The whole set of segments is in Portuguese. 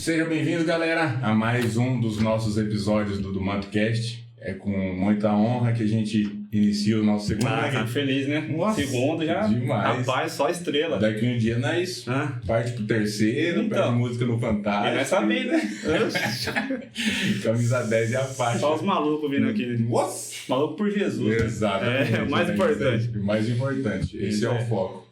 Seja bem-vindo, galera, a mais um dos nossos episódios do MantoCast. É com muita honra que a gente inicia o nosso segundo. Tá feliz, né? Nossa, segundo já. demais. Rapaz, só estrela. Daqui um dia não é isso. Parte pro terceiro, Então. pede música no Fantástico. E nós sabemos, né? Camisa 10 e a faixa. Só os malucos vindo aqui. Nossa! Maluco por Jesus. Exatamente. É o mais importante. O mais importante. Esse é o É. foco.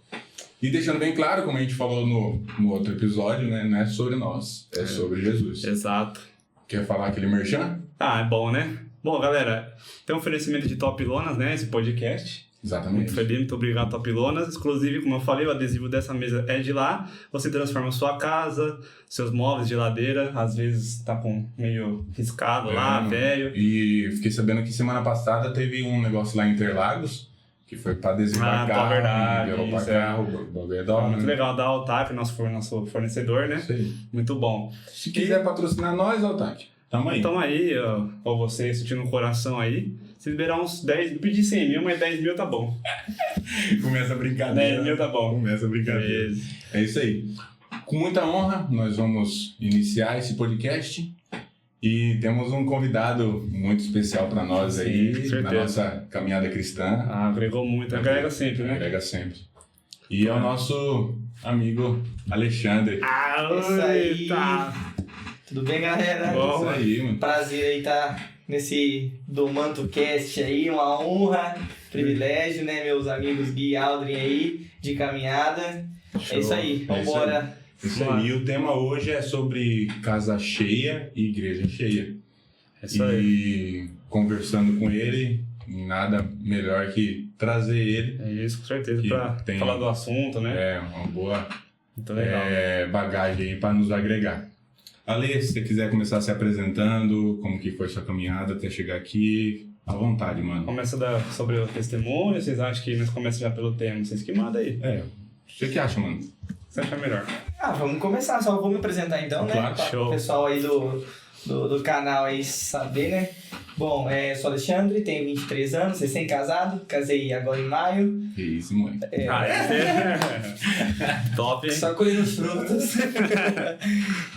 E deixando bem claro, como a gente falou no outro episódio, né? Não é sobre nós, é sobre Jesus. Exato. Quer falar aquele merchan? Ah, é bom, né? Bom, galera, tem um oferecimento de Top Lonas, né? Esse podcast. Exatamente. Muito feliz, muito obrigado, Top Lonas. Inclusive, como eu falei, o adesivo dessa mesa é de lá. Você transforma sua casa, seus móveis, geladeira. Às vezes tá com meio riscado lá, velho. E fiquei sabendo que semana passada teve um negócio lá em Interlagos, que foi pra adesivar carro, verdade, enviou pra isso carro, bagulho Muito legal da Altac, nosso fornecedor, né? Isso aí. Muito bom. Se quiser patrocinar nós, Altac, tamo aí. Então aí, ó você sentindo o coração aí, se liberar uns 10, não pedir 100 mil, mas 10 mil tá bom. Começa a brincadeira. 10 mil tá bom. Começa a brincadeira. Beleza. É isso aí. Com muita honra, nós vamos iniciar esse podcast e temos um convidado muito especial para nós aí, Sim, na certeza. nossa caminhada cristã. Agregou muito, agrega sempre, né? Agrega sempre. E é o nosso amigo Alexandre. Isso aí. Eita! Tudo bem, galera? Bom. Isso aí, mano. Prazer aí estar nesse do MantoCast aí, uma honra, privilégio, né, meus amigos Gui e Aldrin aí, de caminhada. Show. É isso aí, vambora. Isso aí. E o tema hoje é sobre casa cheia e igreja cheia. É isso aí. E conversando com ele, nada melhor que trazer ele. É isso, com certeza, Que pra tem- falar do assunto, né? É uma boa Muito legal. bagagem aí para nos agregar. Ale, se você quiser começar se apresentando, como que foi sua caminhada até chegar aqui, à vontade, mano. Começa sobre o testemunho, vocês acham que nós começamos já pelo tema? Vocês que mandam aí. Você que acha, mano? Você acha melhor? Vamos começar, só vou me apresentar então, né, Claro, para show. o pessoal aí do canal aí saber, né. Bom, sou Alexandre, tenho 23 anos, recém-casado, casei agora em maio. Que isso, mãe. Top, hein? Só colhendo os frutos.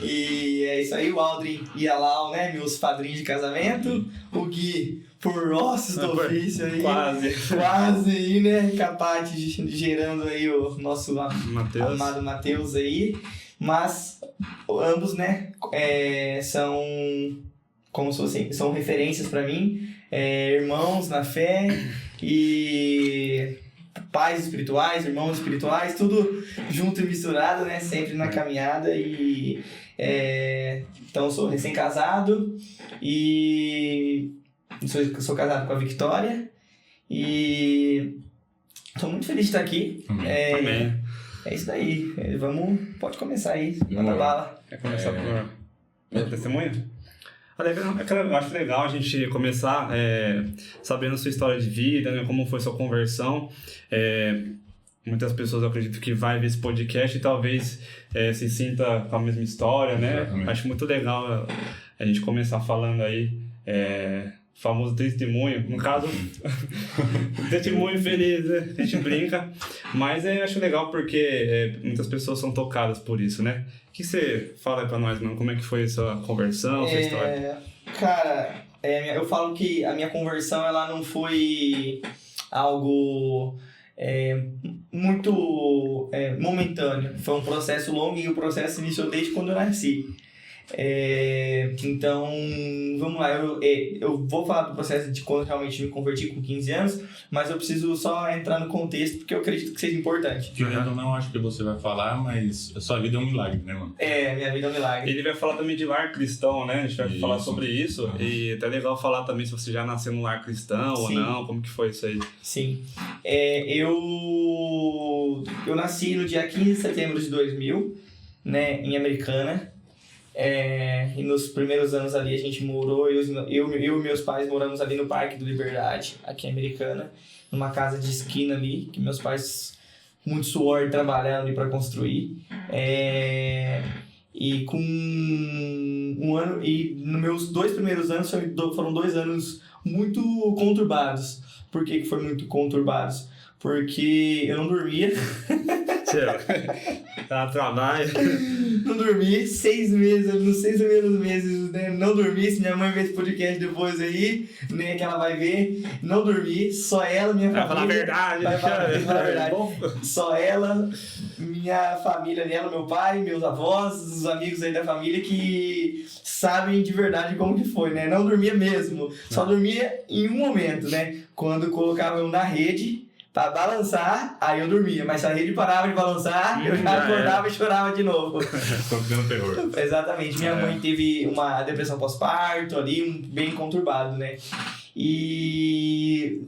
E é isso aí, o Aldrin e a Lau, né? Meus padrinhos de casamento. O Gui, por ossos do ofício aí. Quase. Quase aí, né? Capaz de gerando aí o nosso Matheus. amado Matheus aí. Mas ambos, né? São como se fossem, são referências pra mim. Irmãos na fé e pais espirituais, irmãos espirituais, tudo junto e misturado, né? Sempre na caminhada e... então, eu sou recém-casado e sou casado com a Victoria e estou muito feliz de estar aqui. Amém. Amém. É isso daí. Pode começar aí. Vamos Manda lá. bala. Quer começar por testemunho? Eu acho legal a gente começar sabendo sua história de vida, né, como foi sua conversão. Muitas pessoas, eu acredito, que vai ver esse podcast e talvez se sinta com a mesma história, né? Exatamente. Acho muito legal a gente começar falando aí famoso testemunho. No caso, testemunho feliz, né? A gente brinca. Mas eu acho legal porque muitas pessoas são tocadas por isso, né? O que você fala pra nós, mano? Como é que foi a sua conversão, sua história? Cara, eu falo que a minha conversão ela não foi algo muito momentâneo. Foi um processo longo e o processo iniciou desde quando eu nasci. Então, vamos lá, eu vou falar do processo de quando realmente me converti com 15 anos, mas eu preciso só entrar no contexto porque eu acredito que seja importante. Que eu não acho que você vai falar, mas a sua vida é um milagre, né, mano? Minha vida é um milagre. Ele vai falar também de lar cristão, né? A gente vai Isso. falar sobre isso. E até legal falar também se você já nasceu num lar cristão ou Sim. não, como que foi isso aí. Sim. Eu nasci no dia 15 de setembro de 2000, né, em Americana. E nos primeiros anos ali a gente morou, eu e meus pais moramos ali no Parque do Liberdade, aqui em Americana, numa casa de esquina ali, que meus pais, muito suor trabalhando ali para construir. E com um ano, e nos meus 2 primeiros anos foram 2 anos muito conturbados. Por que foi muito conturbados? Porque eu não dormia. Tá, trabalho. Não dormi 6 meses, nos 6 primeiros meses, né? Não dormi. Se minha mãe ver esse podcast depois aí, né? Que ela vai ver. Não dormi, só ela, minha família. Vai falar a verdade, Vai falar a verdade. Bom. Só ela, minha família dela, meu pai, meus avós, os amigos aí da família que sabem de verdade como que foi, né? Não dormia mesmo. Só dormia em um momento, né? Quando colocavam eu na rede pra balançar, aí eu dormia. Mas se a rede parava de balançar, eu já acordava e chorava de novo. Tô ficando terror. Exatamente. Minha mãe teve uma depressão pós-parto ali, bem conturbado, né? E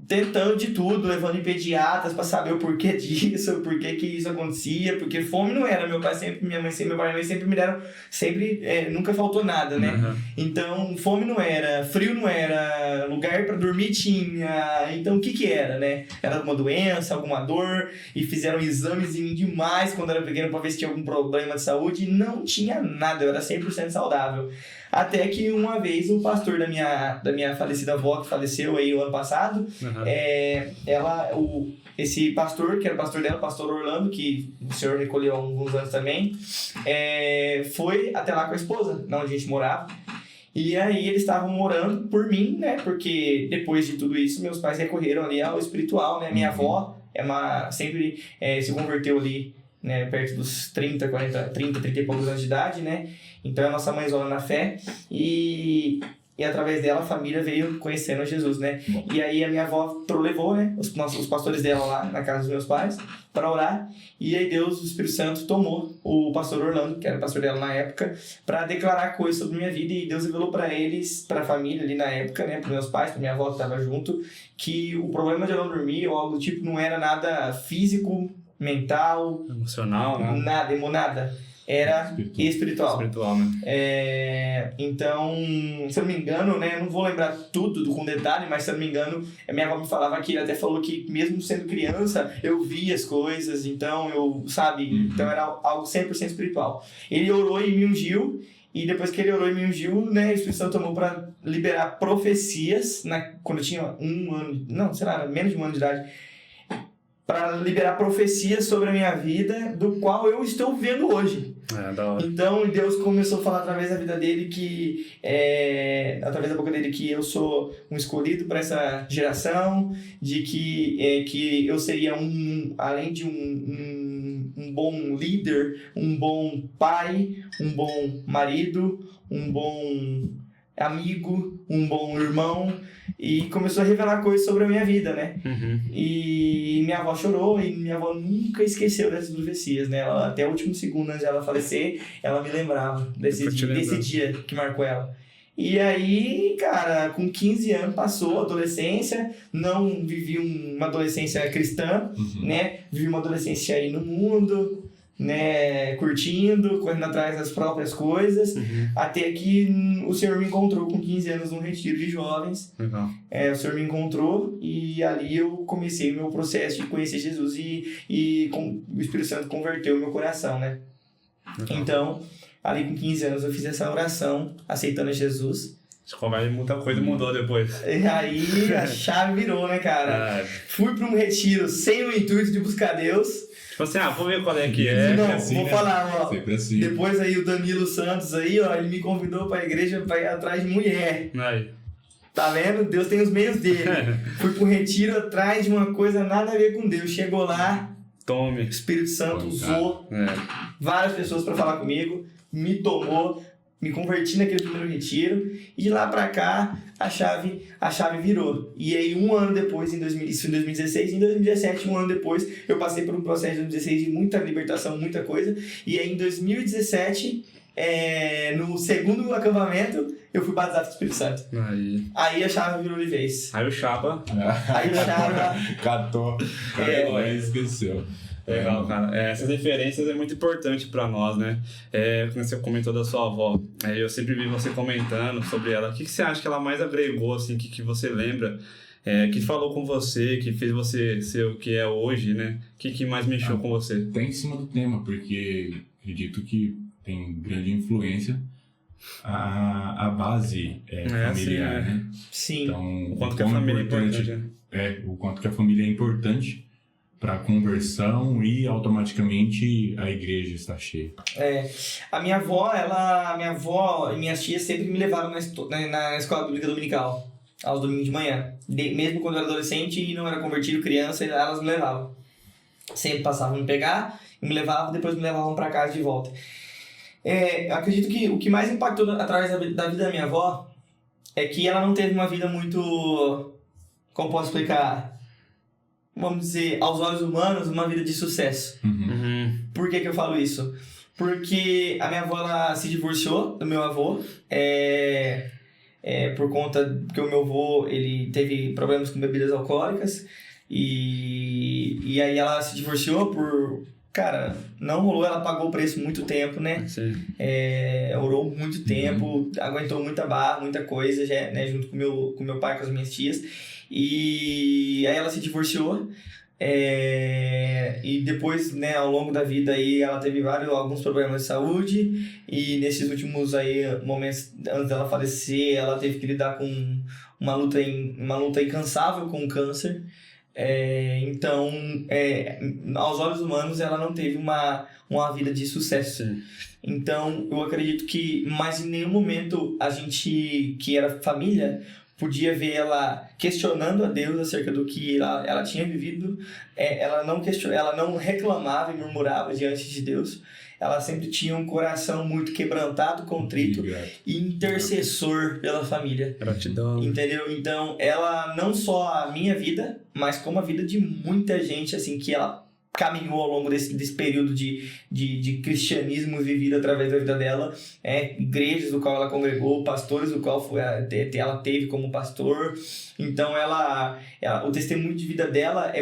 tentando de tudo, levando em pediatras pra saber o porquê disso, o porquê que isso acontecia, porque fome não era. Meu pai sempre, minha mãe sempre, meu pai e minha mãe sempre me deram, sempre, nunca faltou nada, né? Uhum. Então, fome não era, frio não era, lugar pra dormir tinha. Então, o que que era, né? Era alguma doença, alguma dor, e fizeram exames em mim demais quando eu era pequeno pra ver se tinha algum problema de saúde, e não tinha nada, eu era 100% saudável. Até que uma vez o pastor da minha falecida avó, que faleceu aí o ano passado, esse pastor, que era o pastor dela, o pastor Orlando, que o senhor recolheu há alguns anos também, foi até lá com a esposa, onde a gente morava. E aí eles estavam orando por mim, né? Porque depois de tudo isso, meus pais recorreram ali ao espiritual, né? Minha avó sempre se converteu ali, né? Perto dos 30 e poucos anos de idade, né? Então é a nossa mãezona na fé. E através dela a família veio conhecendo Jesus, né? Bom. E aí a minha avó levou, né? Os pastores dela lá na casa dos meus pais para orar. E aí Deus, o Espírito Santo, tomou o pastor Orlando, que era o pastor dela na época, para declarar coisas sobre minha vida. E Deus revelou para eles, para a família ali na época, né? Para meus pais, para minha avó que estava junto, que o problema de eu não dormir ou algo do tipo não era nada físico, mental, Emocional, né? nada. Era espiritual. Espiritual, né? Então, se eu não me engano, né? Eu não vou lembrar tudo com detalhe, mas se eu não me engano, a minha avó me falava que ele até falou que mesmo sendo criança, eu via as coisas, então então era algo 100% espiritual. Ele orou e me ungiu, e depois que ele orou e me ungiu, né, o Espírito Santo tomou para liberar profecias, quando eu tinha menos de um ano de idade, para liberar profecias sobre a minha vida, do qual eu estou vivendo hoje. Da hora. Então Deus começou a falar através da vida dele através da boca dele, que eu sou um escolhido para essa geração, de que eu seria além de um bom líder, um bom pai, um bom marido, um bom amigo, um bom irmão, e começou a revelar coisas sobre a minha vida, né? Uhum. E minha avó chorou, e minha avó nunca esqueceu dessas profecias, né? Até o último segundo antes dela falecer, ela me lembrava desse dia que marcou ela. E aí, cara, com 15 anos passou a adolescência, não vivi uma adolescência cristã, né? Vivi uma adolescência aí no mundo, né, curtindo, correndo atrás das próprias coisas, até que o Senhor me encontrou com 15 anos num retiro de jovens. Legal. O Senhor me encontrou e ali eu comecei o meu processo de conhecer Jesus e o Espírito Santo converteu o meu coração, né? Legal. Então, ali com 15 anos eu fiz essa oração, aceitando Jesus. Muita coisa mudou depois. E aí a chave virou, né, cara? Fui para um retiro sem o intuito de buscar Deus. Tipo assim, vou ver qual é que é. Não, assim, vou né? falar, ó. Sempre assim. Depois aí o Danilo Santos aí, ó, ele me convidou pra igreja pra ir atrás de mulher. Aí. Tá vendo? Deus tem os meios dele. Fui pro retiro atrás de uma coisa nada a ver com Deus. Chegou lá, o Tome. Espírito Santo usou várias pessoas pra falar comigo, me tomou, me converti naquele primeiro retiro, e de lá pra cá a chave virou. E aí um ano depois, isso em 2016, em 2017, um ano depois, eu passei por um processo em 2016 de muita libertação, muita coisa, e aí em 2017, no segundo acampamento, eu fui batizado com o Espírito Santo. Aí a chave virou de vez. Aí o Chapa. Aí o Chapa... Catou. Esqueceu. Legal, cara. Essas referências é muito importante pra nós, né? Quando você comentou da sua avó, eu sempre vi você comentando sobre ela. O que você acha que ela mais agregou, assim, que você lembra, que falou com você, que fez você ser o que é hoje, né? O que mais mexeu com você? Tá em cima do tema, porque acredito que tem grande influência a base familiar, assim, né? Sim. Então, O quanto que a família é importante, né? O quanto que a família é importante para conversão e automaticamente a igreja está cheia? A minha avó e minhas tias sempre me levaram na escola bíblica dominical, aos domingos de manhã. Mesmo quando eu era adolescente e não era convertido, criança, elas me levavam. Sempre passavam a me pegar, me levavam, depois me levavam para casa de volta. Acredito que o que mais impactou através da vida da minha avó é que ela não teve uma vida muito, como posso explicar, vamos dizer, aos olhos humanos, uma vida de sucesso. Por que eu falo isso? Porque a minha avó, ela se divorciou do meu avô, por conta que o meu avô, ele teve problemas com bebidas alcoólicas, e aí ela se divorciou Cara, não rolou, ela pagou o preço muito tempo, né? Sim. Orou muito tempo, aguentou muita barra, muita coisa, já, né? Junto com meu pai, com as minhas tias. E aí ela se divorciou. E depois, né, ao longo da vida aí, ela teve alguns problemas de saúde. E nesses últimos aí momentos, antes dela falecer, ela teve que lidar com uma luta incansável com o câncer. Então, aos olhos humanos, ela não teve uma vida de sucesso. Sim. Então, eu acredito que, mas em nenhum momento a gente, que era família, podia ver ela questionando a Deus acerca do que ela tinha vivido. Ela não reclamava e murmurava diante de Deus. Ela sempre tinha um coração muito quebrantado, contrito e intercessor pela família. Gratidão. Entendeu? Então, ela não só a minha vida, mas como a vida de muita gente, assim, que ela caminhou ao longo desse período de cristianismo vivido através da vida dela, igrejas do qual ela congregou, pastores do qual ela teve como pastor. Então, o testemunho de vida dela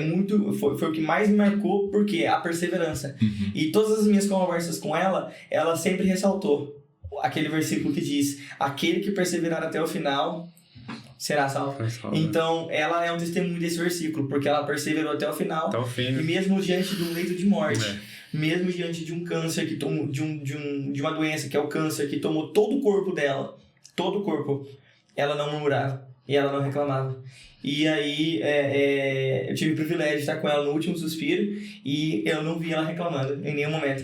foi o que mais me marcou, porque a perseverança. E todas as minhas conversas com ela sempre ressaltou aquele versículo que diz: aquele que perseverar até o final será salvo. Então, ela é um testemunho desse versículo, porque ela perseverou até o final. Até o fim. E mesmo diante de um leito de morte, mesmo diante de um câncer que tomou, de uma doença que é o câncer, que tomou todo o corpo dela, todo o corpo, ela não murmurava e ela não reclamava. E aí, eu tive o privilégio de estar com ela no último suspiro e eu não vi ela reclamando em nenhum momento.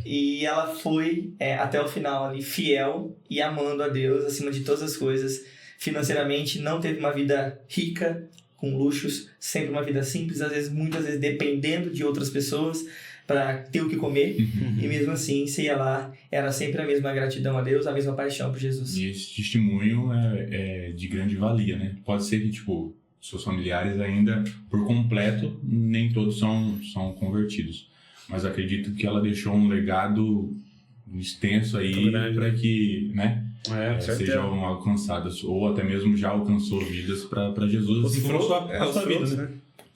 E ela foi até o final ali, fiel e amando a Deus acima de todas as coisas. Financeiramente, não teve uma vida rica, com luxos, sempre uma vida simples, muitas vezes dependendo de outras pessoas para ter o que comer. E mesmo assim, se ia lá, era sempre a mesma gratidão a Deus, a mesma paixão por Jesus. E esse testemunho é de grande valia, né? Pode ser que, seus familiares ainda, por completo, nem todos são convertidos. Mas acredito que ela deixou um legado extenso aí para que, né? Sejam alcançadas, ou até mesmo já alcançou vidas para Jesus. Os frutos, a sua vida, né?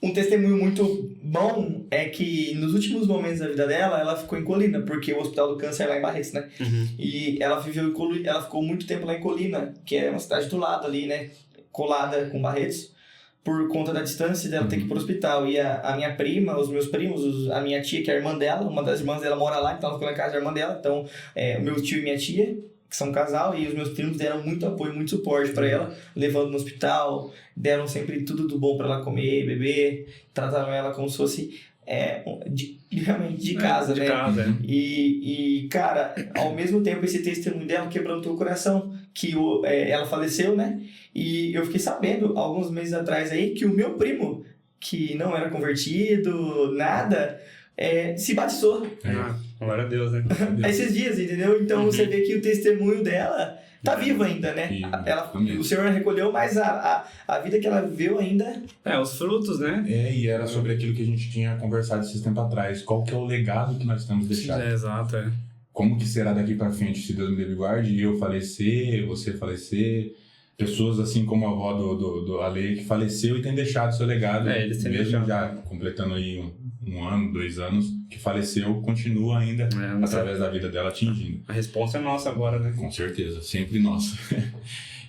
Um testemunho muito bom é que nos últimos momentos da vida dela, ela ficou em Colina, porque o Hospital do Câncer é lá em Barretos, né? E ela ficou muito tempo lá em Colina, que é uma cidade do lado ali, né? Colada com Barretos, por conta da distância dela ter que ir pro hospital. E a minha prima, os meus primos, a minha tia, que é a irmã dela, uma das irmãs dela mora lá, então ela ficou na casa da irmã dela. Então, o meu tio e minha tia, que são um casal, e os meus primos deram muito apoio, muito suporte para ela, levando no hospital, deram sempre tudo do bom para ela comer, beber, trataram ela como se fosse realmente de casa, né? Casa, E, cara, ao mesmo tempo, esse testemunho dela quebrantou o coração, que ela faleceu, né? E eu fiquei sabendo, alguns meses atrás aí, que o meu primo, que não era convertido, nada, se batizou. Glória a Deus, né? Esses dias, entendeu? Então você vê que o testemunho dela tá vivo ainda, né? O Senhor recolheu, mas a vida que ela viveu ainda... os frutos, né? E era sobre aquilo que a gente tinha conversado esses tempos atrás. Qual que é o legado que nós temos deixado? Exato, Como que será daqui pra frente, se Deus me livre e guarde, eu falecer, você falecer... Pessoas assim como a avó do Ale, que faleceu e tem deixado seu legado, eles têm mesmo deixado. já completando aí um ano, 2 anos, que faleceu, continua ainda através da vida dela atingindo. A resposta é nossa agora, né? Com certeza, sempre nossa.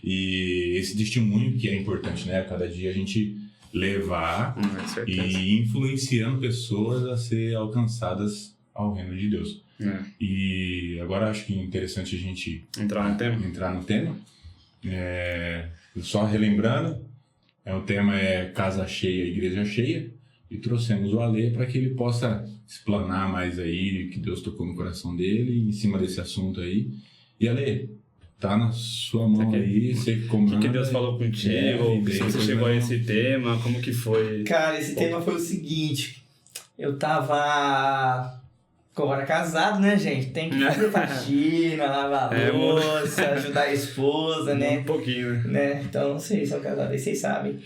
E esse testemunho que é importante, né? Cada dia a gente levar e influenciando pessoas a ser alcançadas ao reino de Deus. E agora acho que é interessante a gente entrar no tema. Só relembrando, o tema é Casa Cheia, Igreja Cheia. e trouxemos o Ale para que ele possa explanar mais aí, que Deus tocou no coração dele, em cima desse assunto aí. E Ale, tá na sua mão aí, você O comanda. que Deus falou contigo? Se você chegou a esse tema, como que foi? Cara, esse tema foi o seguinte. Eu tava... Como eu era casado, né, gente? Tem que fazer faxina, lavar louça, ajudar a esposa, né? Um pouquinho, né? Então, vocês são casados, aí vocês sabem.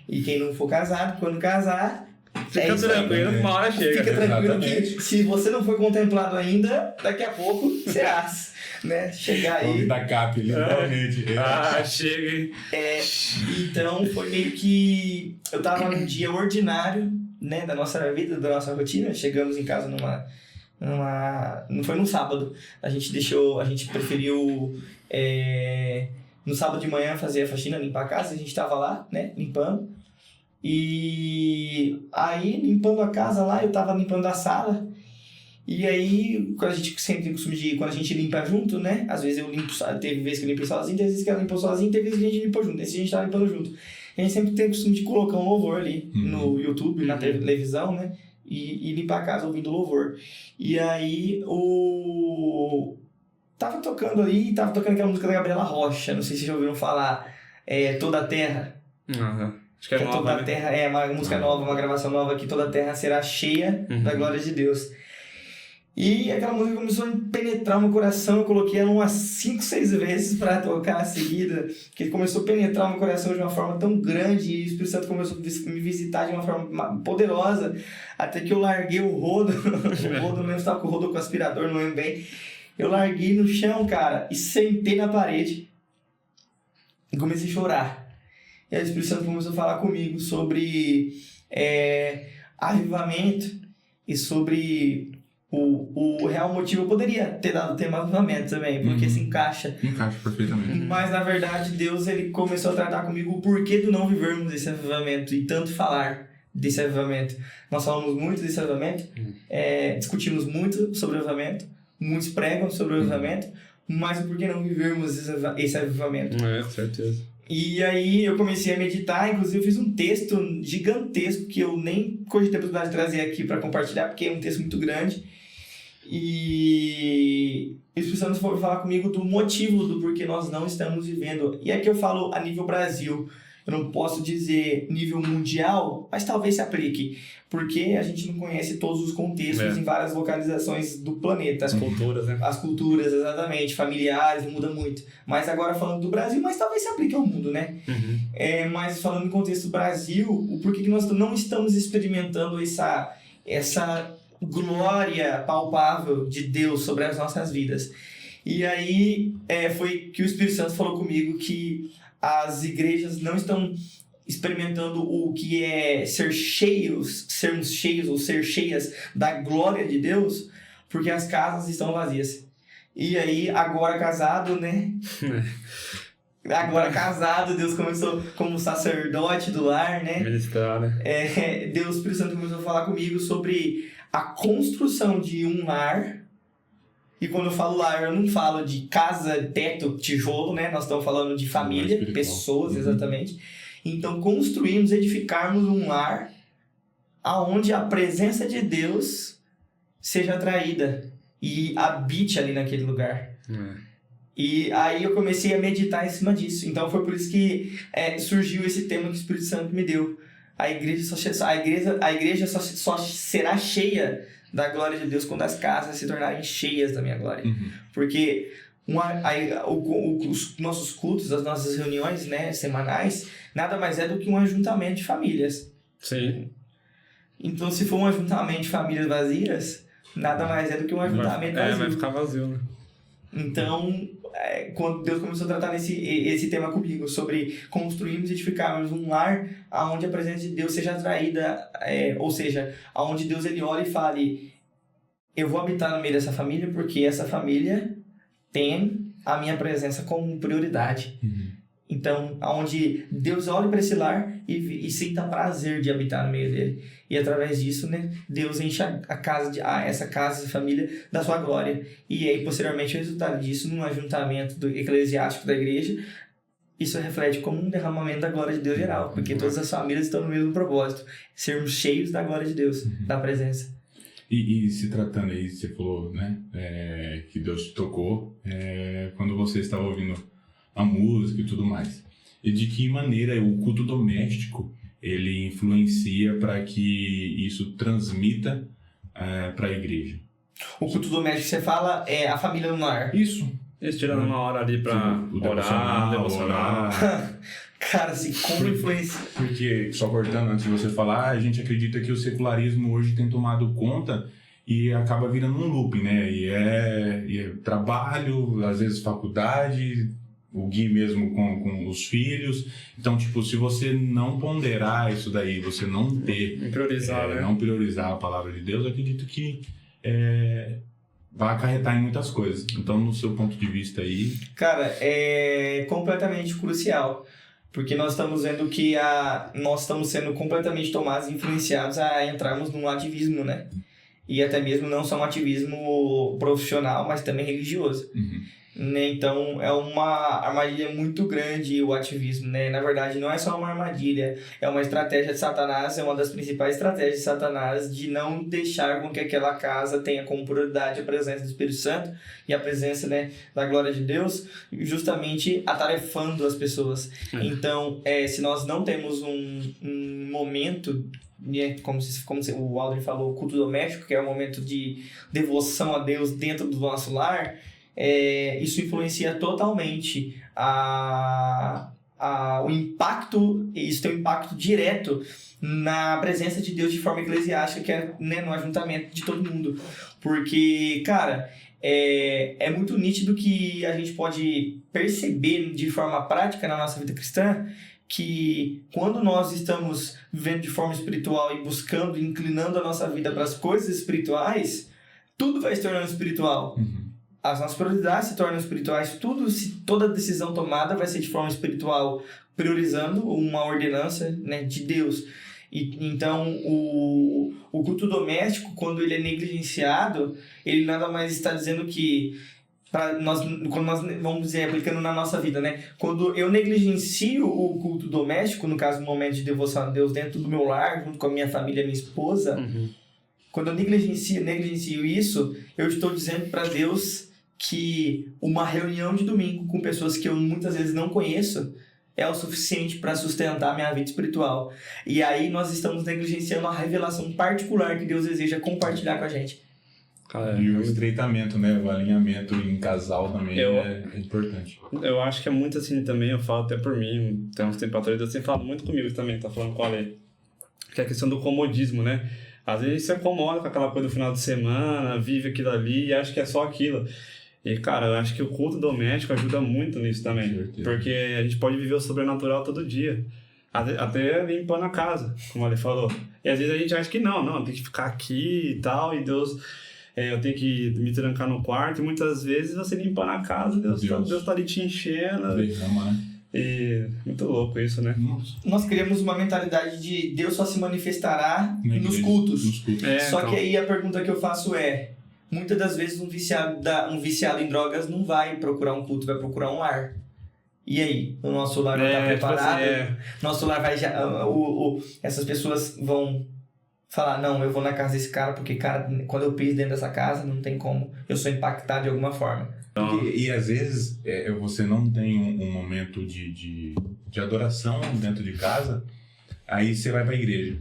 E quem não for casado, quando casar... Fica tranquilo, uma hora chega. Fica tranquilo Exatamente. que se você não foi contemplado ainda, daqui a pouco serás, né? Chegar aí... Nome da CAP, literalmente. Chega, hein? Então, foi meio que... Eu tava num dia ordinário, né? Da nossa vida, da nossa rotina. Chegamos em casa não foi num sábado. A gente preferiu no sábado de manhã fazer a faxina, limpar a casa. A gente tava lá, né, limpando. E aí, limpando a casa lá, eu tava limpando a sala. E aí, quando a gente sempre tem costume de... Quando a gente limpa junto, né? Às vezes eu limpo... Teve vezes que eu limpei sozinho, teve vezes que ela limpou sozinho, teve vezes que a gente limpou junto. Esse a gente tava limpando junto. A gente sempre tem o costume de colocar um louvor ali no YouTube, na televisão, né? E limpar a casa ouvindo louvor. E aí, tava tocando aquela música da Gabriela Rocha, não sei se vocês já ouviram falar, Toda a Terra. Acho que é nova, Toda a né? Terra, uma música nova, uma gravação nova, que toda a terra será cheia da glória de Deus. E aquela música começou a penetrar no meu coração, eu coloquei ela umas 5, 6 vezes para tocar a seguida, que começou a penetrar no meu coração de uma forma tão grande, e o Espírito Santo começou a me visitar de uma forma poderosa, até que eu larguei o rodo, o rodo, não lembro se estava com o rodo ou com o aspirador, não lembro bem, eu larguei no chão, cara, e sentei na parede, e comecei a chorar. E aí o Espírito Santo começou a falar comigo sobre avivamento e sobre... O real motivo, eu poderia ter dado o tema avivamento também, porque se encaixa. Encaixa perfeitamente. Mas, na verdade, Deus ele começou a tratar comigo o porquê do não vivermos esse avivamento e tanto falar desse avivamento. Nós falamos muito desse avivamento, discutimos muito sobre o avivamento, muitos pregam sobre o avivamento, mas o porquê não vivermos esse avivamento. Com certeza. E aí eu comecei a meditar, inclusive eu fiz um texto gigantesco que eu nem cogitei a possibilidade de trazer aqui para compartilhar, porque é um texto muito grande. E o Espírito Santo foi falar comigo do motivo do porquê nós não estamos vivendo. E aqui eu falo a nível Brasil. Eu não posso dizer nível mundial, mas talvez se aplique. Porque a gente não conhece todos os contextos em várias localizações do planeta. As culturas, né? As culturas, exatamente. Familiares, muda muito. Mas agora falando do Brasil, mas talvez se aplique ao mundo, né? Mas falando em contexto do Brasil, o porquê que nós não estamos experimentando essa glória palpável de Deus sobre as nossas vidas. E aí foi que o Espírito Santo falou comigo que as igrejas não estão experimentando o que é sermos cheios ou ser cheias da glória de Deus, porque as casas estão vazias. E aí, agora casado, né? Agora casado, Deus começou como sacerdote do lar, né? Ministrar, né? Deus, o Espírito Santo começou a falar comigo sobre a construção de um lar. E quando eu falo lar, eu não falo de casa, teto, tijolo, né? Nós estamos falando de família, pessoas, exatamente. Então, construirmos, edificarmos um lar aonde a presença de Deus seja atraída e habite ali naquele lugar. E aí eu comecei a meditar em cima disso. Então, foi por isso que surgiu esse tema que o Espírito Santo me deu. A igreja só será cheia da glória de Deus quando as casas se tornarem cheias da minha glória. Porque os nossos cultos, as nossas reuniões, né, semanais, nada mais é do que um ajuntamento de famílias. Sim. Então, se for um ajuntamento de famílias vazias, nada mais é do que um ajuntamento vazio. Vai ficar vazio, né? Então, quando Deus começou a tratar esse tema comigo, sobre construirmos e edificarmos um lar onde a presença de Deus seja atraída, ou seja, onde Deus ele olha e fale, eu vou habitar no meio dessa família porque essa família tem a minha presença como prioridade. Então, onde Deus olhe para esse lar e sinta prazer de habitar no meio dele. E através disso, né, Deus enche essa casa, família, da sua glória. E aí, posteriormente, o resultado disso, num ajuntamento eclesiástico da igreja, isso reflete como um derramamento da glória de Deus geral, porque todas as famílias estão no mesmo propósito, sermos cheios da glória de Deus, da presença. E se tratando aí, você falou, né, que Deus te tocou quando você estava ouvindo a música e tudo mais. E de que maneira o culto doméstico ele influencia para que isso transmita para a igreja? O culto doméstico que você fala é a família no lar. Isso. Eles tirando uma hora ali pra orar, devocionar. Cara, assim, como influencia... Porque, só cortando antes de você falar, a gente acredita que o secularismo hoje tem tomado conta e acaba virando um looping, né? E é trabalho, às vezes faculdade, o Gui mesmo com os filhos. Então, tipo, se você não ponderar isso daí, você não ter... Priorizar, né? Não priorizar a palavra de Deus, eu acredito que vai acarretar em muitas coisas. Então, no seu ponto de vista aí... Cara, é completamente crucial. Porque nós estamos vendo que nós estamos sendo completamente tomados e influenciados a entrarmos num ativismo, né? E até mesmo não só um ativismo profissional, mas também religioso. Uhum. Né? Então, é uma armadilha muito grande o ativismo, né? Na verdade, não é só uma armadilha, é uma estratégia de Satanás, é uma das principais estratégias de Satanás de não deixar com que aquela casa tenha como prioridade a presença do Espírito Santo e a presença, né, da glória de Deus, justamente atarefando as pessoas. Então, se nós não temos um momento, né, como o Aldrin falou, o culto doméstico, que é um momento de devoção a Deus dentro do nosso lar, isso influencia totalmente o impacto, isso tem um impacto direto na presença de Deus de forma eclesiástica, que é, né, no ajuntamento de todo mundo. Porque, cara, é muito nítido que a gente pode perceber de forma prática na nossa vida cristã que quando nós estamos vivendo de forma espiritual e buscando, inclinando a nossa vida para as coisas espirituais, tudo vai se tornando espiritual. Uhum. As nossas prioridades se tornam espirituais, toda decisão tomada vai ser de forma espiritual, priorizando uma ordenança, né, de Deus. Então, o culto doméstico, quando ele é negligenciado, ele nada mais está dizendo que, quando nós, vamos dizer, aplicando na nossa vida, né? Quando eu negligencio o culto doméstico, no caso, no momento de devoção a Deus dentro do meu lar, junto com a minha família, minha esposa, quando eu negligencio isso, eu estou dizendo para Deus que uma reunião de domingo com pessoas que eu muitas vezes não conheço é o suficiente para sustentar a minha vida espiritual. E aí nós estamos negligenciando a revelação particular que Deus deseja compartilhar com a gente. E o estreitamento, né? O alinhamento em casal também é importante. Eu acho que é muito assim também, eu falo até por mim, tem uns tempos atrás, Deus tem falado muito comigo também, tá falando com a Ale, que é a questão do comodismo, né? Às vezes você acomoda com aquela coisa do final de semana, vive aquilo ali e acha que é só aquilo. E, cara, eu acho que o culto doméstico ajuda muito nisso também. Porque a gente pode viver o sobrenatural todo dia. Até limpando a casa, como ele falou. E às vezes a gente acha que não, tem que ficar aqui e tal, e Deus... eu tenho que me trancar no quarto, e muitas vezes você limpando a casa, Deus tá ali te enchendo. Derrama, né? E muito louco isso, né? Nós criamos uma mentalidade de Deus só se manifestará nos cultos. Só que aí a pergunta que eu faço é, muitas das vezes um viciado em drogas não vai procurar um culto, vai procurar um lar. E aí? O nosso lar não está preparado? Tipo assim, Nosso lar vai já... essas pessoas vão falar, não, eu vou na casa desse cara, porque, cara, quando eu piso dentro dessa casa, não tem como. Eu sou impactado de alguma forma. E às vezes você não tem um momento de adoração dentro de casa, aí você vai pra igreja.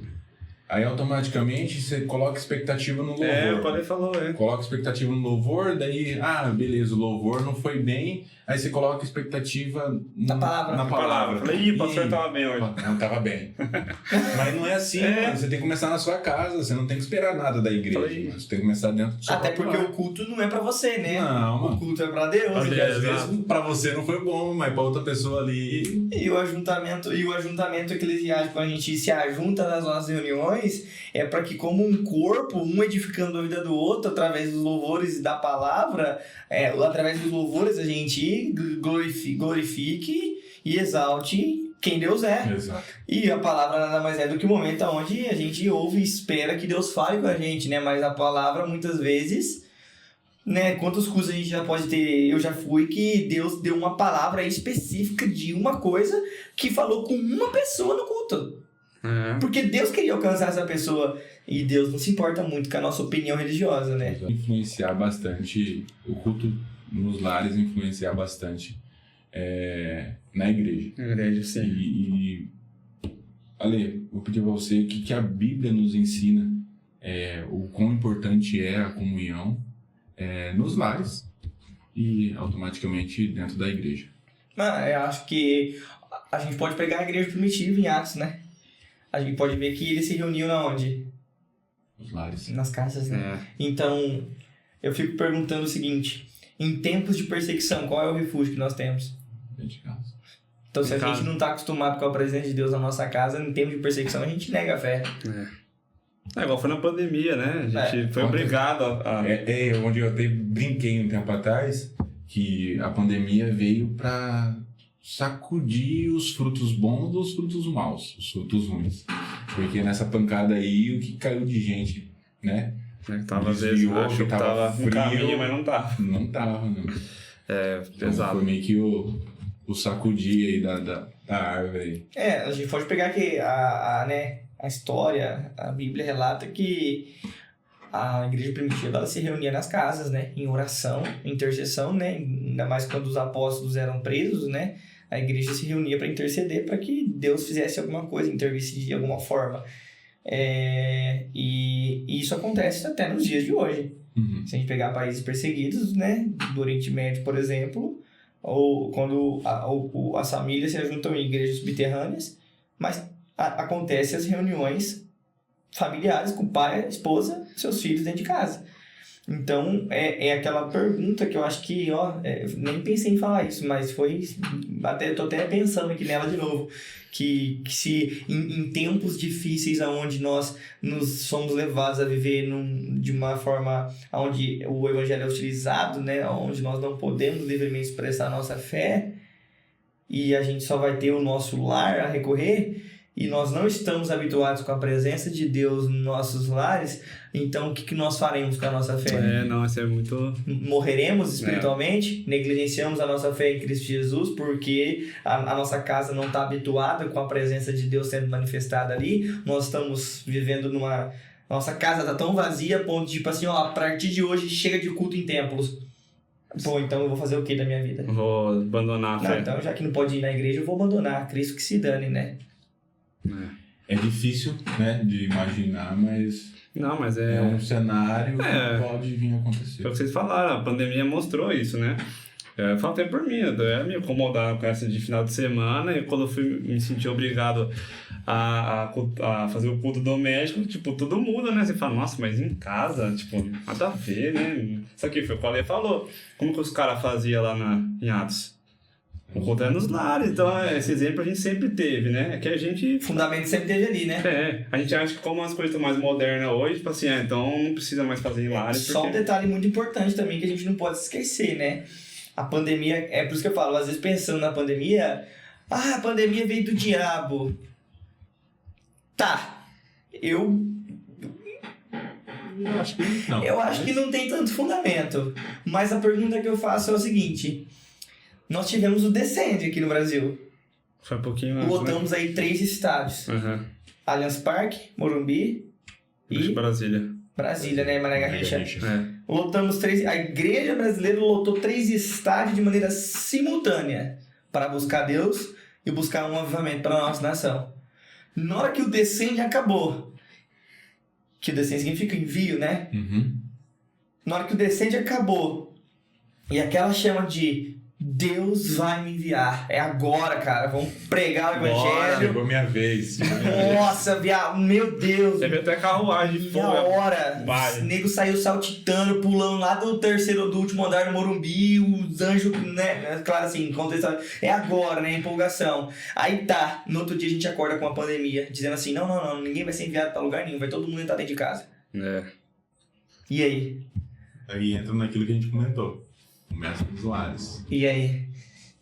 Aí automaticamente você coloca expectativa no louvor. O Padre falou, Coloca expectativa no louvor, daí, beleza, o louvor não foi bem, aí você coloca expectativa na palavra. Falei, o pastor tava bem hoje. Não tava bem. Mas não é assim, mano. Você tem que começar na sua casa, você não tem que esperar nada da igreja. Mano. Você tem que começar dentro do seu Até porque o culto não é pra você, né? Não, mano. O culto é pra Deus. Porque às vezes pra você não foi bom, mas pra outra pessoa ali... E o ajuntamento eclesiástico, a gente se ajunta nas nossas reuniões, é para que, como um corpo, um edificando a vida do outro através dos louvores e da palavra, através dos louvores a gente glorifique e exalte quem Deus é. Exato. E a palavra nada mais é do que o momento onde a gente ouve e espera que Deus fale com a gente, né? Mas a palavra muitas vezes né? Quantos cursos a gente já pode ter, eu já fui, que Deus deu uma palavra específica de uma coisa que falou com uma pessoa no culto. Porque Deus queria alcançar essa pessoa e Deus não se importa muito com a nossa opinião religiosa, né? Influenciar bastante, o culto nos lares influenciar bastante na igreja. Na igreja, sim. E Ale, vou pedir pra você o que a Bíblia nos ensina, o quão importante é a comunhão nos lares e automaticamente dentro da igreja. Eu acho que a gente pode pegar a igreja primitiva em Atos, né? A gente pode ver que eles se reuniam na onde? Nos lares. Nas casas, né? Então, eu fico perguntando o seguinte: em tempos de perseguição, qual é o refúgio que nós temos? Dentro de casa. Então, se a gente não está acostumado com a presença de Deus na nossa casa, em tempos de perseguição, a gente nega a fé. Igual foi na pandemia, né? A gente foi obrigado a... onde eu até brinquei um tempo atrás, que a pandemia veio para sacudir os frutos bons dos frutos maus, os frutos ruins. Porque nessa pancada aí, o que caiu de gente, né? Tava, às vezes, achou que tava frio, no caminho, mas não tava. Não tava, não. Pesado. Então, foi meio que o sacudir aí da árvore. A gente pode pegar que a história, a Bíblia relata que a igreja primitiva ela se reunia nas casas, né? Em oração, em intercessão, né? Ainda mais quando os apóstolos eram presos, né? A igreja se reunia para interceder para que Deus fizesse alguma coisa, intervisse de alguma forma. E isso acontece até nos dias de hoje. Uhum. Se a gente pegar países perseguidos, né? Do Oriente Médio, por exemplo, ou quando as famílias se juntam em igrejas subterrâneas, mas acontecem as reuniões familiares com o pai, a esposa, seus filhos dentro de casa. Então, é aquela pergunta que eu acho que, nem pensei em falar isso, mas tô até pensando aqui nela de novo, que se em tempos difíceis onde nós nos somos levados a viver de uma forma onde o evangelho é utilizado, né, onde nós não podemos livremente expressar a nossa fé e a gente só vai ter o nosso lar a recorrer, e nós não estamos habituados com a presença de Deus nos nossos lares, então o que nós faremos com a nossa fé? Isso é muito... Morreremos espiritualmente, negligenciamos a nossa fé em Cristo Jesus, porque a nossa casa não está habituada com a presença de Deus sendo manifestada ali, nós estamos vivendo nossa casa está tão vazia, a ponto de, tipo assim, a partir de hoje chega de culto em templos. Pô, então eu vou fazer o que da minha vida? Vou abandonar a fé. Então, já que não pode ir na igreja, eu vou abandonar. Cristo que se dane, né? É difícil, né, de imaginar, mas... Não, mas é um cenário que pode vir a acontecer. Foi o que vocês falaram, a pandemia mostrou isso, né? Eu falo até por mim, eu ia me incomodar com essa de final de semana, e quando eu me senti obrigado a fazer o culto doméstico, tipo, tudo muda, né? Você fala, nossa, mas em casa, tipo, nada a ver, né? Isso aqui foi o que o Ale falou. Como que os caras faziam lá em Atos? O culto é nos lares, então esse exemplo a gente sempre teve, né? É que a gente... O fundamento sempre teve ali, né? A gente acha que como as coisas estão mais modernas hoje, tipo assim, então não precisa mais fazer em lares. Só um detalhe muito importante também que a gente não pode esquecer, né? A pandemia, é por isso que eu falo, às vezes pensando na pandemia, a pandemia veio do diabo. Tá, eu acho que não tem tanto fundamento, mas a pergunta que eu faço é o seguinte: nós tivemos o Descende aqui no Brasil. Foi um pouquinho antes, lotamos aí 3 estádios. Allianz Parque, Morumbi e... Brasília, né? Mané Garrincha. Lotamos 3... A igreja brasileira lotou 3 estádios de maneira simultânea para buscar Deus e buscar um avivamento para a nossa nação. Na hora que o Descende acabou, que o Descende significa envio, né? Na hora que o Descende acabou e aquela chama de Deus vai me enviar. É agora, cara. Vamos pregar o evangelho. Chegou minha vez. Nossa, viado. Meu Deus. Teve até carruagem de fogo. Minha hora. O nego saiu saltitando, pulando lá do último andar do Morumbi. Os anjos, né? Claro assim, é agora, né? Empolgação. Aí tá. No outro dia a gente acorda com a pandemia, dizendo assim: não. Ninguém vai ser enviado pra lugar nenhum. Vai todo mundo entrar dentro de casa. E aí? Aí entra naquilo que a gente comentou. O mestre dos lares. E aí?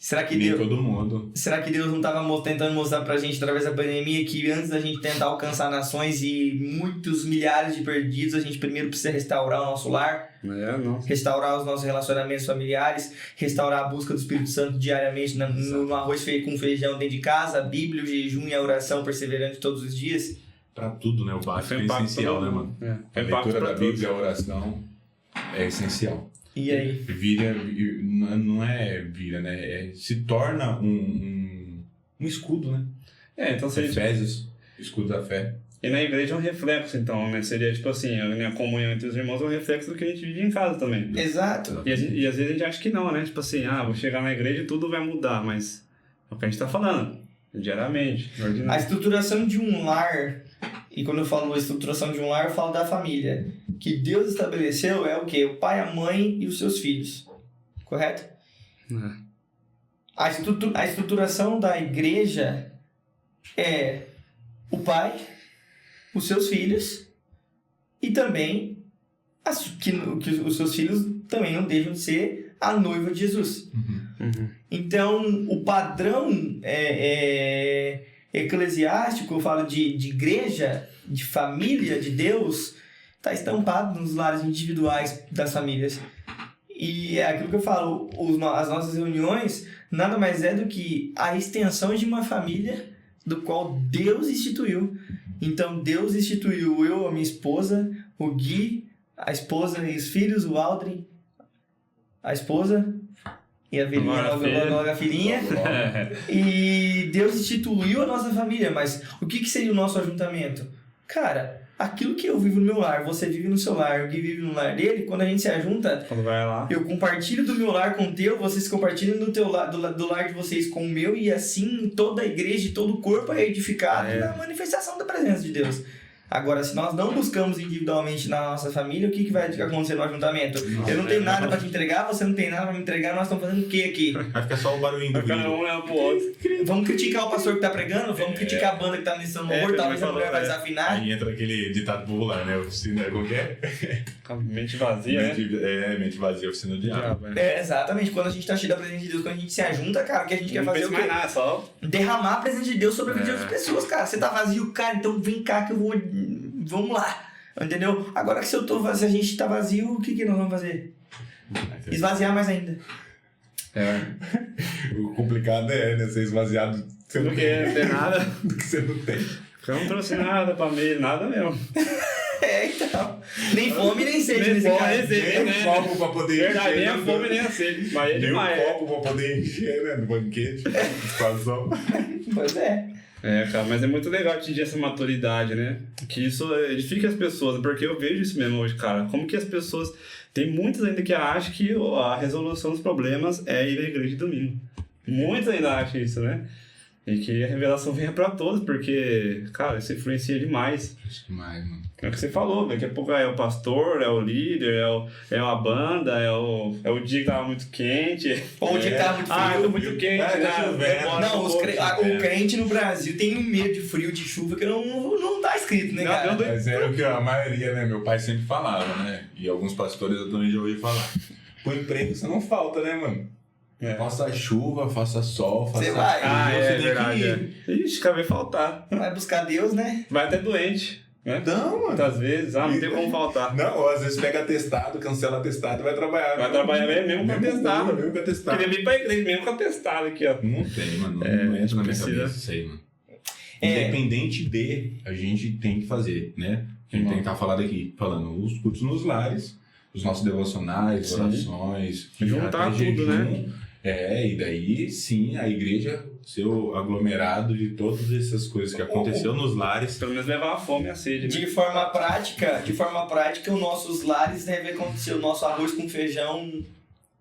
Será que Nem Deus... todo mundo. Será que Deus não estava tentando mostrar pra gente, através da pandemia, que antes da gente tentar alcançar nações e muitos milhares de perdidos, a gente primeiro precisa restaurar o nosso lar, Não. restaurar os nossos relacionamentos familiares, restaurar a busca do Espírito Santo diariamente no arroz com feijão dentro de casa, a Bíblia, o jejum e a oração perseverante todos os dias? Pra tudo, né? O básico é impacto essencial, todo né, mundo. mano? É A impacto leitura pra da todos. Bíblia, a oração é essencial. E aí? Não é vira, né? Se torna um escudo, né? Então se a gente... Efésios, escudo da fé. E na igreja é um reflexo, então, né? Seria tipo assim, a comunhão entre os irmãos é um reflexo do que a gente vive em casa também. Exato. E às vezes a gente acha que não, né? Tipo assim, vou chegar na igreja e tudo vai mudar, mas é o que a gente tá falando, diariamente, A ordinário. estruturação de um lar, e quando eu falo estruturação de um lar, eu falo da família, que Deus estabeleceu é o quê? O pai, a mãe e os seus filhos. Correto? A estruturação da igreja é o pai, os seus filhos e também que os seus filhos também não deixam de ser a noiva de Jesus. Então, o padrão eclesiástico, eu falo de igreja, de família de Deus, está estampado nos lares individuais das famílias. E é aquilo que eu falo, as nossas reuniões nada mais é do que a extensão de uma família do qual Deus instituiu. Então, Deus instituiu eu, a minha esposa, o Gui, a esposa e os filhos, o Aldrin, a esposa e a filhinha, a filhinha. E Deus instituiu a nossa família, mas o que seria o nosso ajuntamento? Cara, aquilo que eu vivo no meu lar, você vive no seu lar, o Gui vive no lar dele, quando a gente se ajunta, Quando vai lá. eu compartilho do meu lar com o teu, vocês compartilham do lar de vocês com o meu, e assim toda a igreja e todo o corpo é edificado na manifestação da presença de Deus. Agora, se nós não buscamos individualmente na nossa família, o que vai acontecer no ajuntamento? Eu não tenho nada para te entregar, você não tem nada para me entregar, nós estamos fazendo o que aqui? Vai ficar só o barulhinho do Cada vídeo. um leva pro outro. Vamos criticar o pastor que tá pregando? Vamos criticar a banda que tá ministrando louvor? Talvez a mulher vai desafinar? Aí entra aquele ditado popular, né? Oficina, como que é? Mente vazia, né? Mente vazia, oficina do diabo. Exatamente. Quando a gente tá cheio da presença de Deus, quando a gente se ajunta, cara, o que a gente quer Não fazer é pensa o quê? mais nada, só... Derramar a presença de Deus sobre a vida de outras pessoas, cara. Você tá vazio, cara, então vem cá que eu vou... Vamos lá. Entendeu? Agora que se a gente tá vazio, o que nós vamos fazer? Esvaziar mais ainda. O complicado é, né? Ser esvaziado você Não tem nada. do que você não tem. Eu não trouxe nada pra mim, nada mesmo. Então. Nem fome, nem sede Nem nesse fome, caso. nem sede. Nem um copo pra poder Verdade, nem encher. a fome, nem a sede. Mas é Nem um demais. copo pra poder encher, né? No banquete. Discussão. Pois é. Cara, mas é muito legal atingir essa maturidade, né? Que isso edifica as pessoas, porque eu vejo isso mesmo hoje, cara. Como que as pessoas... Tem muitas ainda que acham que a resolução dos problemas é ir à igreja de domingo. Muitos ainda acham isso, né? E que a revelação venha pra todos, porque, cara, isso influencia demais. Acho que mais, mano. É o que você falou, daqui a pouco é o pastor, é o líder, é a banda, é o dia que tava muito quente. Ou o dia que tava muito frio. Tô muito quente, tá né? chovendo. Não, o crente no Brasil tem um medo de frio, de chuva, que não tá escrito, né, Não, cara? não, Mas era o que a maioria, né? Meu pai sempre falava, né? E alguns pastores eu também já ouvi falar. Pro emprego você não falta, né, mano? Faça chuva, faça sol, faça Você vai. frio, você tem verdade. que ir. Ixi, acabei de faltar. Vai buscar Deus, né? Vai até doente, né? Não, mano. Muitas vezes, não tem como faltar. Não, ou às vezes pega atestado, cancela atestado e vai trabalhar. Vai trabalhar mesmo com atestado. Mesmo com atestado. Queria vir pra igreja mesmo com atestado aqui, ó. Não tem, mano. Não entra na minha precisa. cabeça isso aí, mano. Independente de, a gente tem que fazer, né? A gente tem que estar falando os cultos nos lares, os nossos devocionais, Sim. orações. Juntar até tudo, né? E daí sim a igreja ser o aglomerado de todas essas coisas que aconteceu nos lares. Pelo menos levar a fome e a sede, né? De forma prática, os nossos lares devem acontecer o nosso arroz com feijão,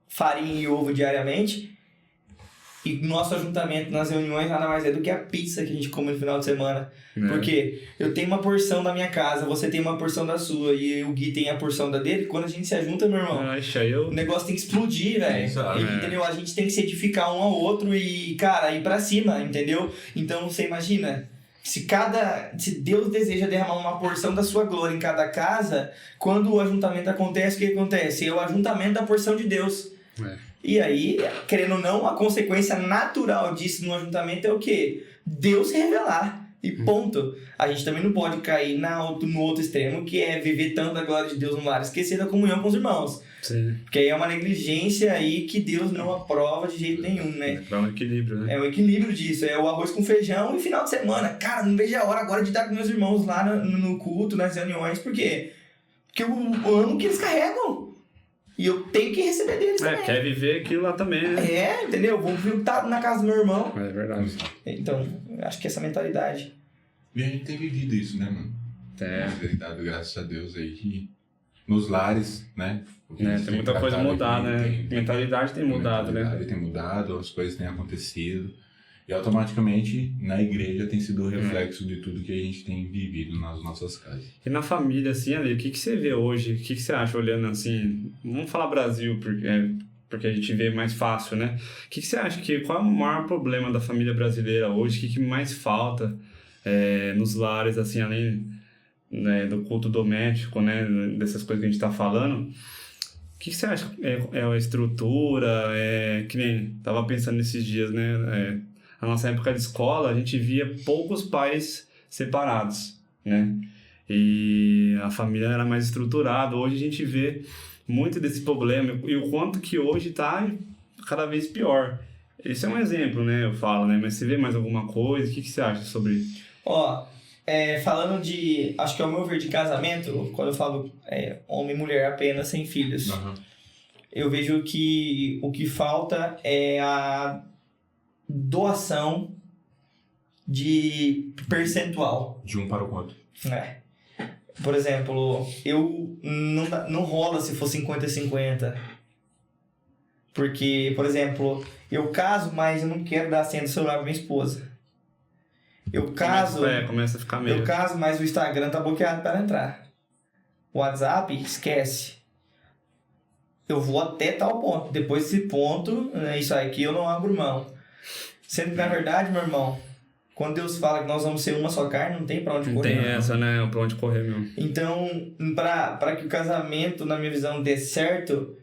farinha e ovo diariamente. E nosso ajuntamento nas reuniões nada mais é do que a pizza que a gente come no final de semana. Porque eu tenho uma porção da minha casa, você tem uma porção da sua e o Gui tem a porção da dele. Quando a gente se ajunta, meu irmão, o negócio tem que explodir, velho. Exato. Entendeu? A gente tem que se edificar um ao outro e, cara, ir pra cima, entendeu? Então você imagina, se Deus deseja derramar uma porção da sua glória em cada casa, quando o ajuntamento acontece, o que acontece? É o ajuntamento da porção de Deus. E aí, querendo ou não, a consequência natural disso no ajuntamento é o quê? Deus se revelar. E ponto. A gente também não pode cair no outro extremo, que é viver tanto a glória de Deus no lar, esquecer da comunhão com os irmãos. Sim. Porque aí é uma negligência aí que Deus não aprova de jeito nenhum, né? É um equilíbrio, né? É o equilíbrio disso. É o arroz com feijão e final de semana. Cara, não vejo a hora agora de estar com meus irmãos lá no culto, nas reuniões. Por quê? Porque eu amo que eles carregam. E eu tenho que receber deles também. Quer viver aquilo lá também, né? Entendeu? Vou estar na casa do meu irmão. É verdade. Então, acho que essa mentalidade. E a gente tem vivido isso, né, mano? Tem dado graças a Deus aí que nos lares, né? Tem muita coisa a mudar, né? Mentalidade tem mudado, né? Mentalidade tem mudado, as coisas têm acontecido. E automaticamente na igreja tem sido o reflexo de tudo que a gente tem vivido nas nossas casas. E na família, assim, Ali, o que você vê hoje? O que você acha olhando assim? Vamos falar Brasil, porque a gente vê mais fácil, né? O que você acha qual é o maior problema da família brasileira hoje? O que mais falta nos lares, assim, além, né, do culto doméstico, né? Dessas coisas que a gente tá falando? O que você acha? É a estrutura? Que nem tava pensando nesses dias, né? Na nossa época de escola, a gente via poucos pais separados, né? E a família era mais estruturada. Hoje a gente vê muito desse problema e o quanto que hoje está cada vez pior. Esse é um exemplo, né? Eu falo, né? Mas você vê mais alguma coisa? O que você acha sobre isso? Falando de... Acho que é o meu ver de casamento, quando eu falo homem e mulher apenas sem filhos, eu vejo que o que falta é a doação de percentual. De um para o outro. Por exemplo, não rola se for 50-50. Porque, por exemplo, eu caso, mas eu não quero dar a senha do celular pra minha esposa. Eu caso... Começa a ficar meio... Eu caso, mas o Instagram tá bloqueado para entrar. O WhatsApp, esquece. Eu vou até tal ponto. Depois desse ponto, isso aqui eu não abro mão. Sendo que, na verdade, meu irmão, quando Deus fala que nós vamos ser uma só carne, não tem pra onde correr. Não tem essa, né? Pra onde correr mesmo. Então, pra que o casamento, na minha visão, dê certo,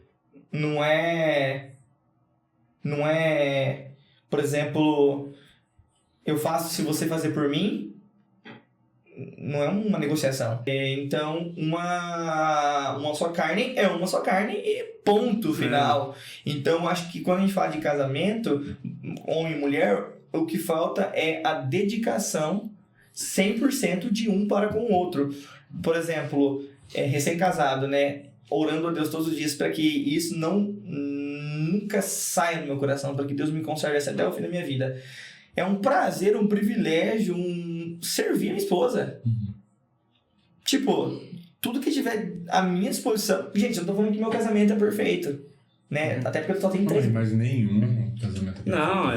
não é... Por exemplo, eu faço se você fazer por mim, não é uma negociação. Então, uma só carne é uma só carne e ponto final. Então, acho que quando a gente fala de casamento, homem e mulher, o que falta é a dedicação 100% de um para com o outro. Por exemplo, recém-casado, né? Orando a Deus todos os dias para que isso nunca saia do meu coração, para que Deus me conserve até o fim da minha vida. É um prazer, um privilégio, servir a minha esposa. Tipo, tudo que tiver à minha disposição... Gente, eu não tô falando que meu casamento é perfeito, né? Até porque eu só tenho 3... Mas nenhum casamento é perfeito. Não,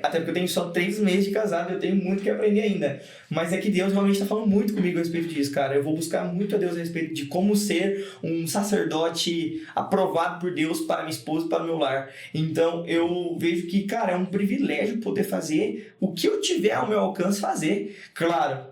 até porque eu tenho só 3 meses de casado e eu tenho muito que aprender ainda. Mas é que Deus realmente tá falando muito comigo a respeito disso, cara. Eu vou buscar muito a Deus a respeito de como ser um sacerdote aprovado por Deus para minha esposa e para o meu lar. Então, eu vejo que, cara, é um privilégio poder fazer o que eu tiver ao meu alcance fazer. Claro,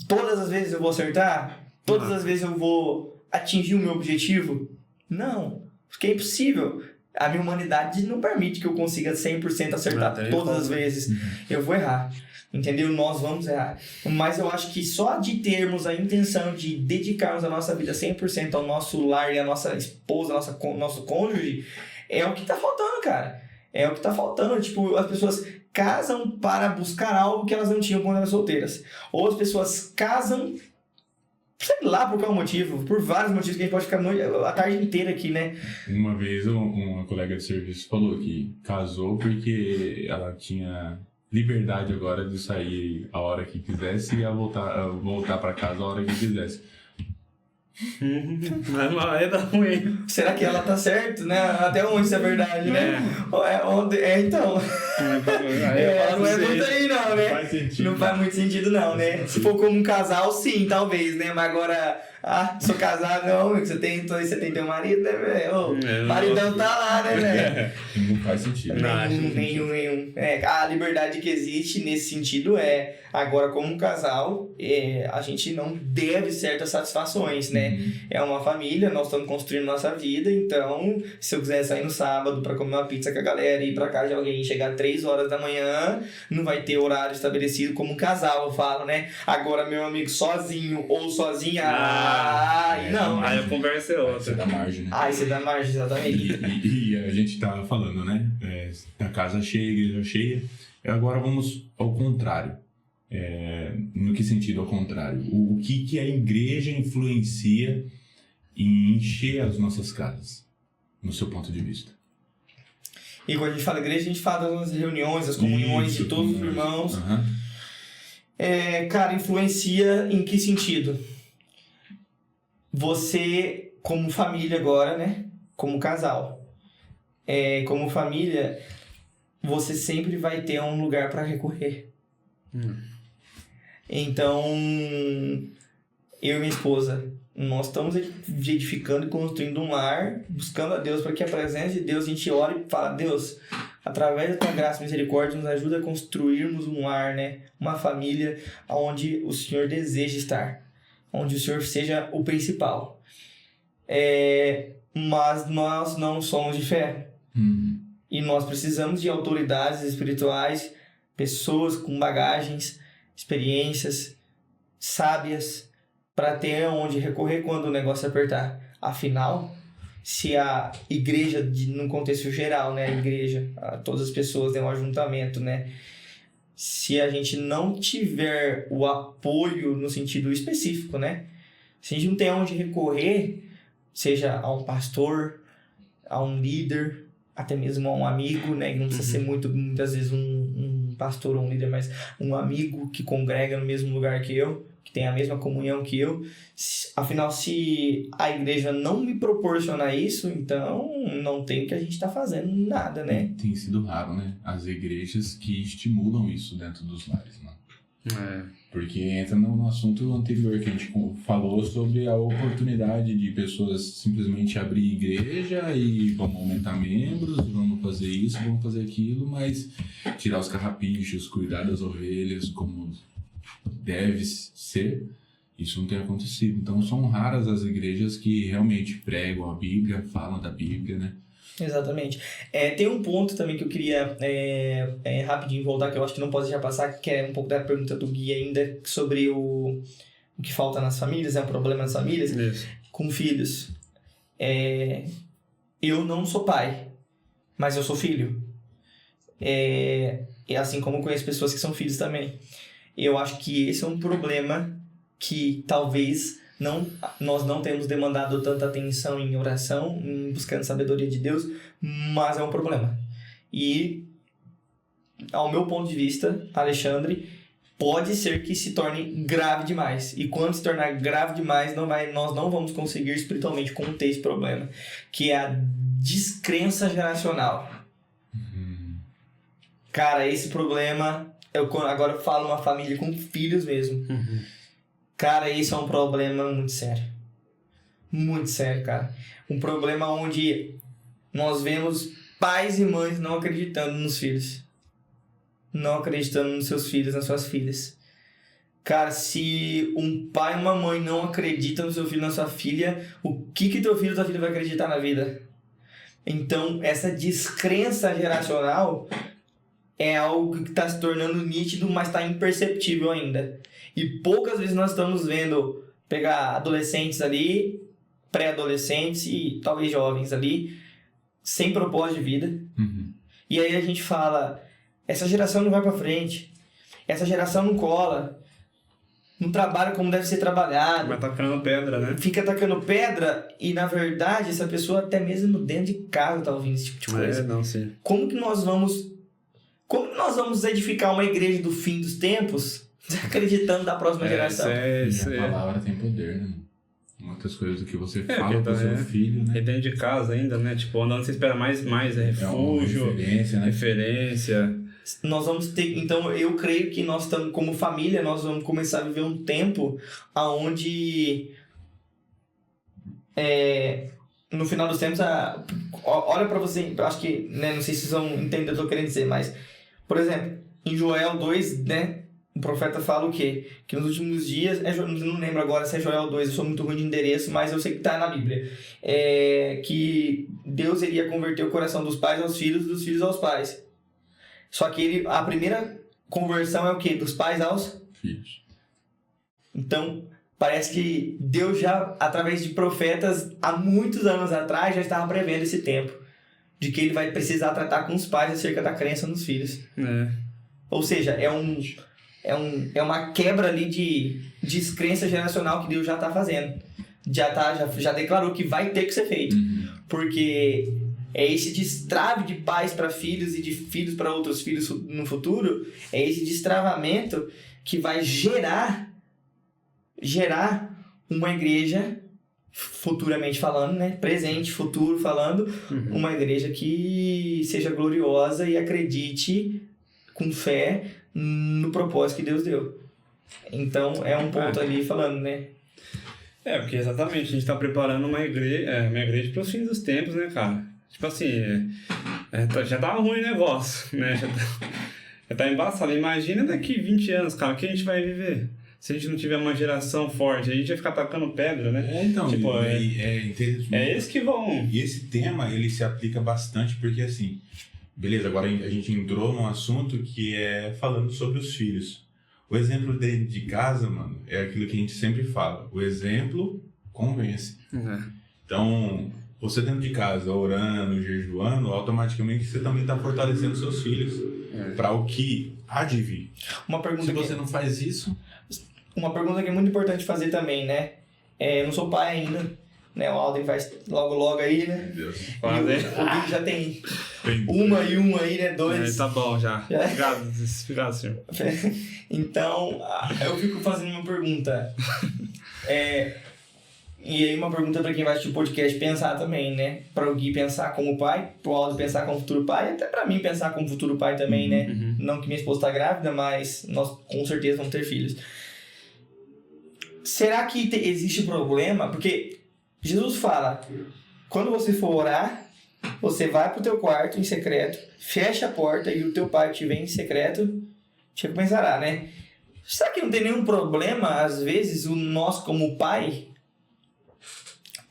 todas as vezes eu vou acertar? Todas as vezes eu vou atingir o meu objetivo? Não, porque é impossível. A minha humanidade não permite que eu consiga 100% acertar todas as vezes. Eu vou errar. Entendeu? Nós vamos errar. Mas eu acho que só de termos a intenção de dedicarmos a nossa vida 100% ao nosso lar e à nossa esposa, nosso cônjuge, é o que tá faltando, cara. É o que tá faltando. Tipo, as pessoas casam para buscar algo que elas não tinham quando eram solteiras. Ou as pessoas casam, sei lá por qual motivo, por vários motivos que a gente pode ficar a tarde inteira aqui, né? Uma vez uma colega de serviço falou que casou porque ela tinha liberdade agora de sair a hora que quisesse e voltar para casa a hora que quisesse. Mas dá ruim. Será que ela tá certo, né? Até onde isso é verdade, né? Então... Não é muito aí não, né? Faz sentido. Não faz muito sentido não, né? Se for como um casal, sim, talvez, né? Mas agora, sou casado, não, você tem um marido, né, velho? Maridão tá lá, né, velho? Não faz sentido. Nenhum. A liberdade que existe nesse sentido agora como um casal, a gente não deve certas satisfações, né? É uma família, nós estamos construindo nossa vida, então se eu quiser sair no sábado pra comer uma pizza com a galera e ir pra casa de alguém e chegar 3 horas da manhã, não vai ter horário estabelecido como um casal, eu falo, né? Agora meu amigo sozinho ou sozinha, não. Aí a conversa é outra. Você dá margem, né? Aí você dá margem, exatamente. E a gente tava falando, né? A casa cheia, a igreja cheia. Agora vamos ao contrário. No que sentido ao contrário? O que a igreja influencia em encher as nossas casas, no seu ponto de vista? E quando a gente fala igreja, a gente fala das reuniões, das comunhões de todos os irmãos. Cara, influencia em que sentido? Você, como família agora, né? Como casal. Como família, você sempre vai ter um lugar para recorrer. Então, eu e minha esposa, nós estamos edificando e construindo um lar, buscando a Deus para que a presença de Deus, a gente ore e fala, Deus, através da tua graça e misericórdia, nos ajuda a construirmos um lar, né? Uma família onde o Senhor deseja estar, onde o Senhor seja o principal. Mas nós não somos de ferro. E nós precisamos de autoridades espirituais, pessoas com bagagens, experiências, sábias, para ter onde recorrer quando o negócio apertar. Afinal, se a igreja, num contexto geral, né, a igreja, todas as pessoas têm um ajuntamento, né, se a gente não tiver o apoio no sentido específico, né, se a gente não tem onde recorrer, seja a um pastor, a um líder, até mesmo a um amigo, né, que não precisa ser muitas vezes um pastor ou um líder, mas um amigo que congrega no mesmo lugar que eu, que tem a mesma comunhão que eu. Afinal, se a igreja não me proporcionar isso, então não tem o que a gente está fazendo nada, né? Tem sido raro, né? As igrejas que estimulam isso dentro dos lares, né? Porque entra no assunto anterior que a gente falou sobre a oportunidade de pessoas simplesmente abrir igreja e vamos aumentar membros, vamos fazer isso, vamos fazer aquilo, mas tirar os carrapichos, cuidar das ovelhas como deve ser, isso não tem acontecido. Então são raras as igrejas que realmente pregam a Bíblia, falam da Bíblia, né? Exatamente. Tem um ponto também que eu queria rapidinho voltar, que eu acho que não posso deixar passar, que é um pouco da pergunta do Gui ainda, sobre o que falta nas famílias, o problema nas famílias, com filhos. Eu não sou pai, mas eu sou filho. E assim como eu conheço pessoas que são filhos também. Eu acho que esse é um problema que talvez nós não temos demandado tanta atenção em oração, em buscando sabedoria de Deus, mas é um problema. E, ao meu ponto de vista, Alexandre, pode ser que se torne grave demais. E quando se tornar grave demais, nós não vamos conseguir espiritualmente conter esse problema, que é a descrença geracional. Cara, esse problema, agora eu falo uma família com filhos mesmo. Cara, isso é um problema muito sério. Muito sério, cara. Um problema onde nós vemos pais e mães não acreditando nos filhos. Não acreditando nos seus filhos, nas suas filhas. Cara, se um pai e uma mãe não acreditam no seu filho, na sua filha, o que teu filho ou tua filha vai acreditar na vida? Então, essa descrença geracional é algo que está se tornando nítido, mas está imperceptível ainda. E poucas vezes nós estamos vendo pegar adolescentes ali, pré-adolescentes e talvez jovens ali, sem propósito de vida. E aí a gente fala, essa geração não vai para frente, essa geração não cola, não trabalha como deve ser trabalhado. Vai tacando pedra, né? Fica tacando pedra e, na verdade, essa pessoa até mesmo dentro de casa tá ouvindo esse tipo de coisa. Não, sim. Como que nós vamos edificar uma igreja do fim dos tempos acreditando da próxima geração? A palavra tem poder, né? Muitas coisas que você fala pro seu filho, né? E dentro de casa ainda, né? Tipo, onde você espera mais refúgio, referência, né? referência. nós vamos ter... Então, eu creio que nós estamos, como família, nós vamos começar a viver um tempo onde... no final dos tempos, olha pra você, eu acho que, né, não sei se vocês vão entender o que eu tô querendo dizer, mas, por exemplo, em Joel 2, né, o profeta fala o quê? Que nos últimos dias, não lembro agora se é Joel 2, eu sou muito ruim de endereço, mas eu sei que tá na Bíblia, que Deus iria converter o coração dos pais aos filhos e dos filhos aos pais. Só que a primeira conversão é o quê? Dos pais aos Filhos. Então, parece que Deus já, através de profetas, há muitos anos atrás, já estava prevendo esse tempo. De que ele vai precisar tratar com os pais acerca da crença nos filhos. Ou seja, é uma quebra ali de descrença geracional que Deus já está fazendo. Já declarou que vai ter que ser feito. Porque é esse destrave de pais para filhos e de filhos para outros filhos no futuro, é esse destravamento que vai gerar uma igreja, futuramente falando, né? Presente, futuro falando, uma igreja que seja gloriosa e acredite com fé no propósito que Deus deu. Então, é um ponto ali falando, né? Porque exatamente, a gente tá preparando uma igreja para os fins dos tempos, né, cara? Tipo assim, já tá ruim o negócio, né? Já tá embaçado. Imagina daqui 20 anos, cara, o que a gente vai viver? Se a gente não tiver uma geração forte, a gente vai ficar tacando pedra, né? Então, tipo, esses que vão... E esse tema, ele se aplica bastante porque, assim, beleza, agora a gente entrou num assunto que é falando sobre os filhos. O exemplo dentro de casa, mano, é aquilo que a gente sempre fala. O exemplo convence. Então, você dentro de casa, orando, jejuando, automaticamente você também está fortalecendo seus filhos para o que há de vir. Se você não faz isso... Uma pergunta que é muito importante fazer também, né? Eu não sou pai ainda, né? O Alden vai logo aí, né? Meu Deus. O Gui já tem uma aí, né? 2. Tá bom já. Obrigado, senhor. Então, eu fico fazendo uma pergunta. E aí uma pergunta para quem vai assistir o podcast pensar também, né? Para o Gui pensar como pai, para o Aldo pensar como futuro pai, até para mim pensar como futuro pai também, né? Não que minha esposa está grávida, mas nós com certeza vamos ter filhos. Será que existe problema? Porque Jesus fala, quando você for orar, você vai pro teu quarto em secreto, fecha a porta e o teu pai te vem em secreto, te recompensará, né? Será que não tem nenhum problema, às vezes, nós como pai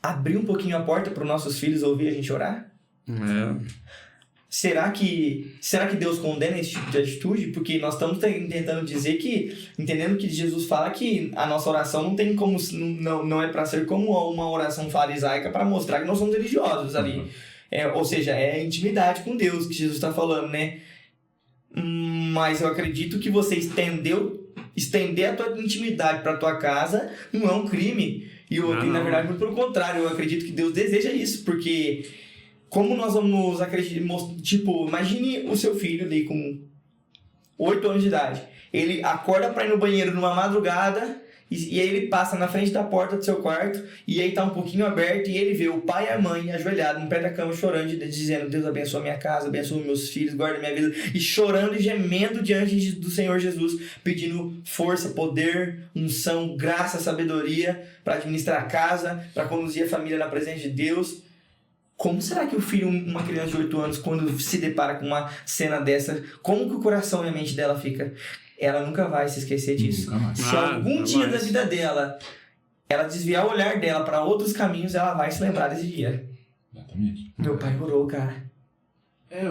abrir um pouquinho a porta para os nossos filhos ouvir a gente orar? Será que Deus condena esse tipo de atitude? Porque nós estamos tentando dizer que, entendendo que Jesus fala que a nossa oração não tem como, não é para ser como uma oração farisaica para mostrar que nós somos religiosos ali. Ou seja, é intimidade com Deus que Jesus está falando, né? Mas eu acredito que você estender a tua intimidade para a tua casa não é um crime. E na verdade, muito pelo contrário, eu acredito que Deus deseja isso, porque... Como nós vamos acreditar... Tipo, imagine o seu filho ali com 8 anos de idade. Ele acorda pra ir no banheiro numa madrugada e aí ele passa na frente da porta do seu quarto e aí tá um pouquinho aberto e ele vê o pai e a mãe ajoelhados no pé da cama chorando, dizendo: Deus abençoa minha casa, abençoa meus filhos, guarda minha vida. E chorando e gemendo diante do Senhor Jesus, pedindo força, poder, unção, graça, sabedoria para administrar a casa, para conduzir a família na presença de Deus. Como será que o filho, uma criança de 8 anos, quando se depara com uma cena dessa, como que o coração e a mente dela fica? Ela nunca vai se esquecer disso. Se algum dia da vida dela, ela desviar o olhar dela para outros caminhos, ela vai se lembrar desse dia. Exatamente. Meu pai orou, cara.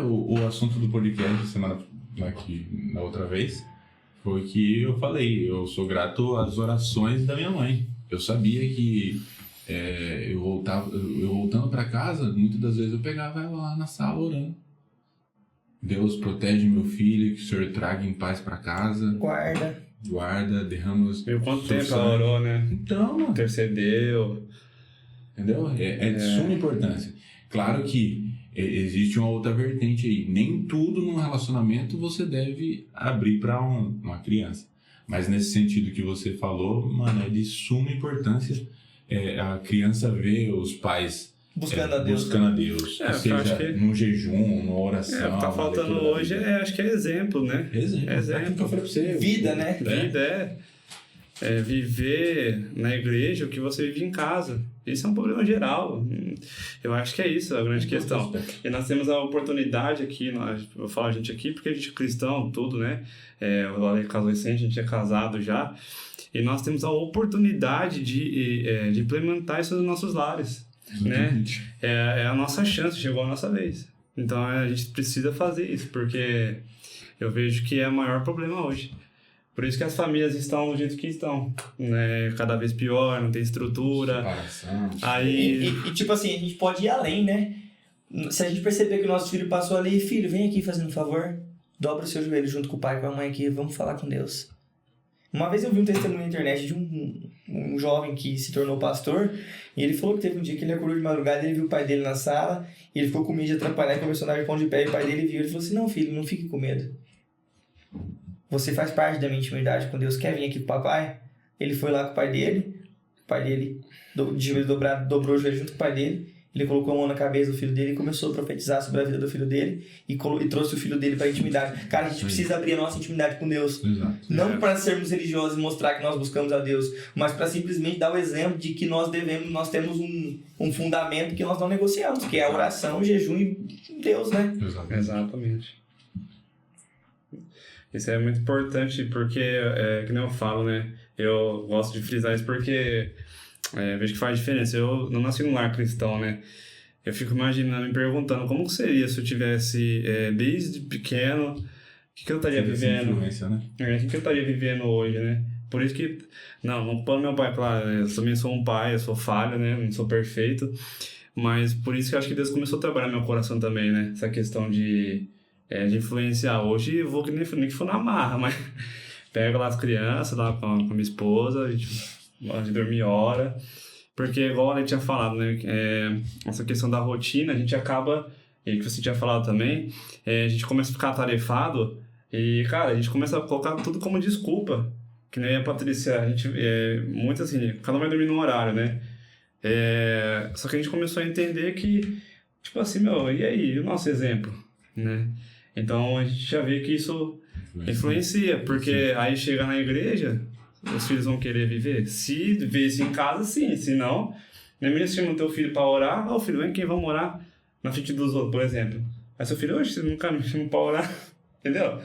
O assunto do podcast na outra vez foi que eu falei, eu sou grato às orações da minha mãe. Eu sabia que eu voltando para casa, muitas das vezes eu pegava ela lá na sala orando. Deus protege meu filho, que o Senhor traga em paz para casa. Guarda, derrama os... E quanto tempo ela orou, né? Então, mano. Intercedeu. Entendeu? É de suma importância. Claro que existe uma outra vertente aí. Nem tudo num relacionamento você deve abrir para uma criança. Mas nesse sentido que você falou, mano, é de suma importância a criança ver os pais buscando a Deus. Buscando a Deus. É, Ou eu seja, acho que- num jejum, numa oração. O que tá na faltando leitura da hoje, Bíblia. acho que é exemplo, né? Exemplo. Exemplo. É aquilo que eu falei pra você. Vida, né? Vida é viver na igreja o que você vive em casa. Isso é um problema geral. Eu acho que é isso a grande questão. E nós temos a oportunidade aqui, vou falar a gente aqui, porque a gente é cristão, tudo, né? O Ale casou recente, a gente é casado já. E nós temos a oportunidade de implementar isso nos nossos lares. Né? É a nossa chance, chegou a nossa vez. Então a gente precisa fazer isso, porque eu vejo que é o maior problema hoje. Por isso que as famílias estão do jeito que estão, né? Cada vez pior, não tem estrutura. Separação. Aí... E, tipo assim, a gente pode ir além, né? Se a gente perceber que o nosso filho passou ali, filho, vem aqui fazendo um favor, dobra o seu joelho junto com o pai e com a mãe aqui, vamos falar com Deus. Uma vez eu vi um testemunho na internet de um jovem que se tornou pastor, e ele falou que teve um dia que ele acordou de madrugada, ele viu o pai dele na sala, e ele ficou com medo de atrapalhar e começou a dar de pão de pé, e o pai dele viu, ele falou assim, não filho, não fique com medo. Você faz parte da minha intimidade com Deus, quer vir aqui com o papai? Ele foi lá com o pai dele de joelho dobrado, dobrou o joelho junto com o pai dele, ele colocou a mão na cabeça do filho dele e começou a profetizar sobre a vida do filho dele e trouxe o filho dele para a intimidade. Cara, a gente precisa abrir a nossa intimidade com Deus. Exato. Não para sermos religiosos e mostrar que nós buscamos a Deus, mas para simplesmente dar o exemplo de que nós temos um fundamento que nós não negociamos, que é a oração, o jejum e Deus, né? Exatamente. Isso é muito importante porque, que nem eu falo, né? Eu gosto de frisar isso porque vejo que faz diferença. Eu não nasci num lar cristão, né? Eu fico imaginando, me perguntando como seria se eu tivesse, desde pequeno, o que eu estaria vivendo? Influência, né? O que eu estaria vivendo hoje, né? Por isso que, não pano meu pai, claro, eu também sou um pai, eu sou falho, né? Não sou perfeito. Mas por isso que eu acho que Deus começou a trabalhar no meu coração também, né? Essa questão de influenciar. Hoje eu vou que nem que for na marra, mas pego lá as crianças, lá com a minha esposa, a gente gosta de dormir hora. Porque, igual a gente tinha falado, né? Essa questão da rotina, a gente acaba, e que você tinha falado também, a gente começa a ficar atarefado e, cara, a gente começa a colocar tudo como desculpa. Que nem a Patrícia, a gente, muito assim, cada um vai dormir num horário, né? Só que a gente começou a entender que, tipo assim, e aí, e o nosso exemplo, né? Então a gente já vê que isso influencia, porque aí chega na igreja, os filhos vão querer viver. Se vê isso em casa, sim, se não, minha menina chama o teu filho pra orar, filho, vem quem vamos orar na frente dos outros, por exemplo. Aí seu filho, hoje você nunca me chama pra orar, entendeu?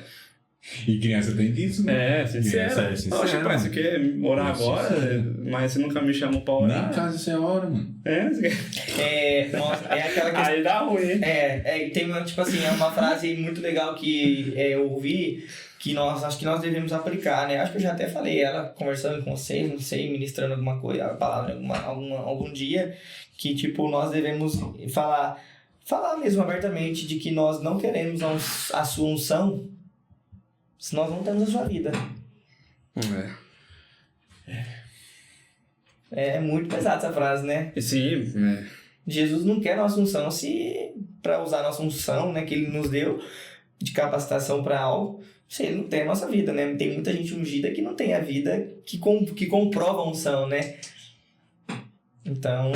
E criança tem isso, né? Sincera. Oxe, pai, você quer orar agora, mas você nunca me chamou pra orar. Nem em casa você ora, mano. Nossa, é aquela questão. Aí dá ruim, hein? Tem tipo assim, uma frase muito legal que eu ouvi, que acho que nós devemos aplicar, né? Acho que eu já até falei ela conversando com vocês, não sei, ministrando alguma coisa, a palavra algum dia, que tipo, nós devemos falar mesmo abertamente de que nós não queremos a sua unção se nós não temos a sua vida. É muito pesada essa frase, né? Sim, Jesus não quer nossa unção para usar a nossa unção, né, que ele nos deu de capacitação para algo, se ele não tem a nossa vida, né? Tem muita gente ungida que não tem a vida que comprova a unção, né? Então,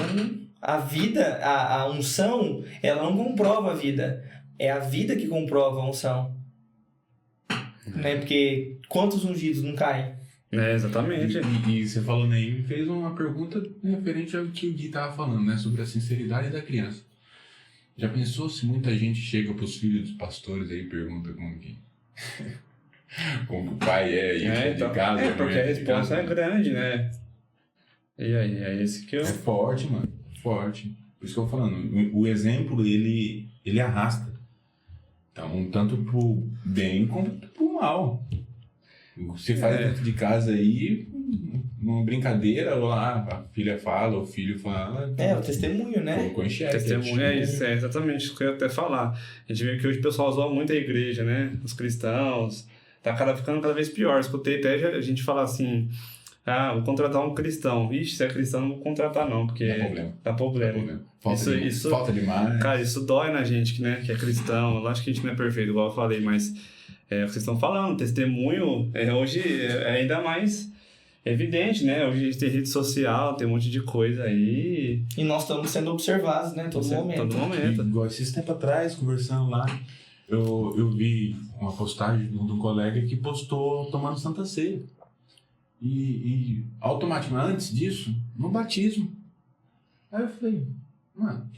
a vida, a unção, ela não comprova a vida. É a vida que comprova a unção. Né? Porque quantos ungidos não caem? Exatamente. E você falando aí, me fez uma pergunta referente ao que o Gui tava falando, né? Sobre a sinceridade da criança. Já pensou se muita gente chega pros filhos dos pastores aí e pergunta como o pai e então, de casa? porque a resposta é grande, né? E aí, é esse que eu... É forte, mano. Forte. Por isso que eu tô falando, o exemplo, ele arrasta. Então, tanto pro bem quanto pro mal. Você faz dentro de casa aí, uma brincadeira, lá a filha fala, o filho fala. O testemunho, né? Colocou em xeque. Testemunho é isso, exatamente isso que eu ia até falar. A gente vê que hoje o pessoal zoa muito a igreja, né? Os cristãos. Tá ficando cada vez pior. Escutei até a gente falar assim, vou contratar um cristão. Ixi, se é cristão não vou contratar não, porque dá problema. Falta demais. Cara, isso dói na gente, né? Que é cristão. Eu acho que a gente não é perfeito, igual eu falei, mas... o que vocês estão falando, testemunho, hoje é ainda mais evidente, né? Hoje a gente tem rede social, tem um monte de coisa aí. E nós estamos sendo observados, né? Todo momento. Todo momento. Igual esses tempos atrás, conversando lá, eu vi uma postagem de um colega que postou tomando Santa Ceia. E automaticamente, antes disso, no batismo. Aí eu falei, mano,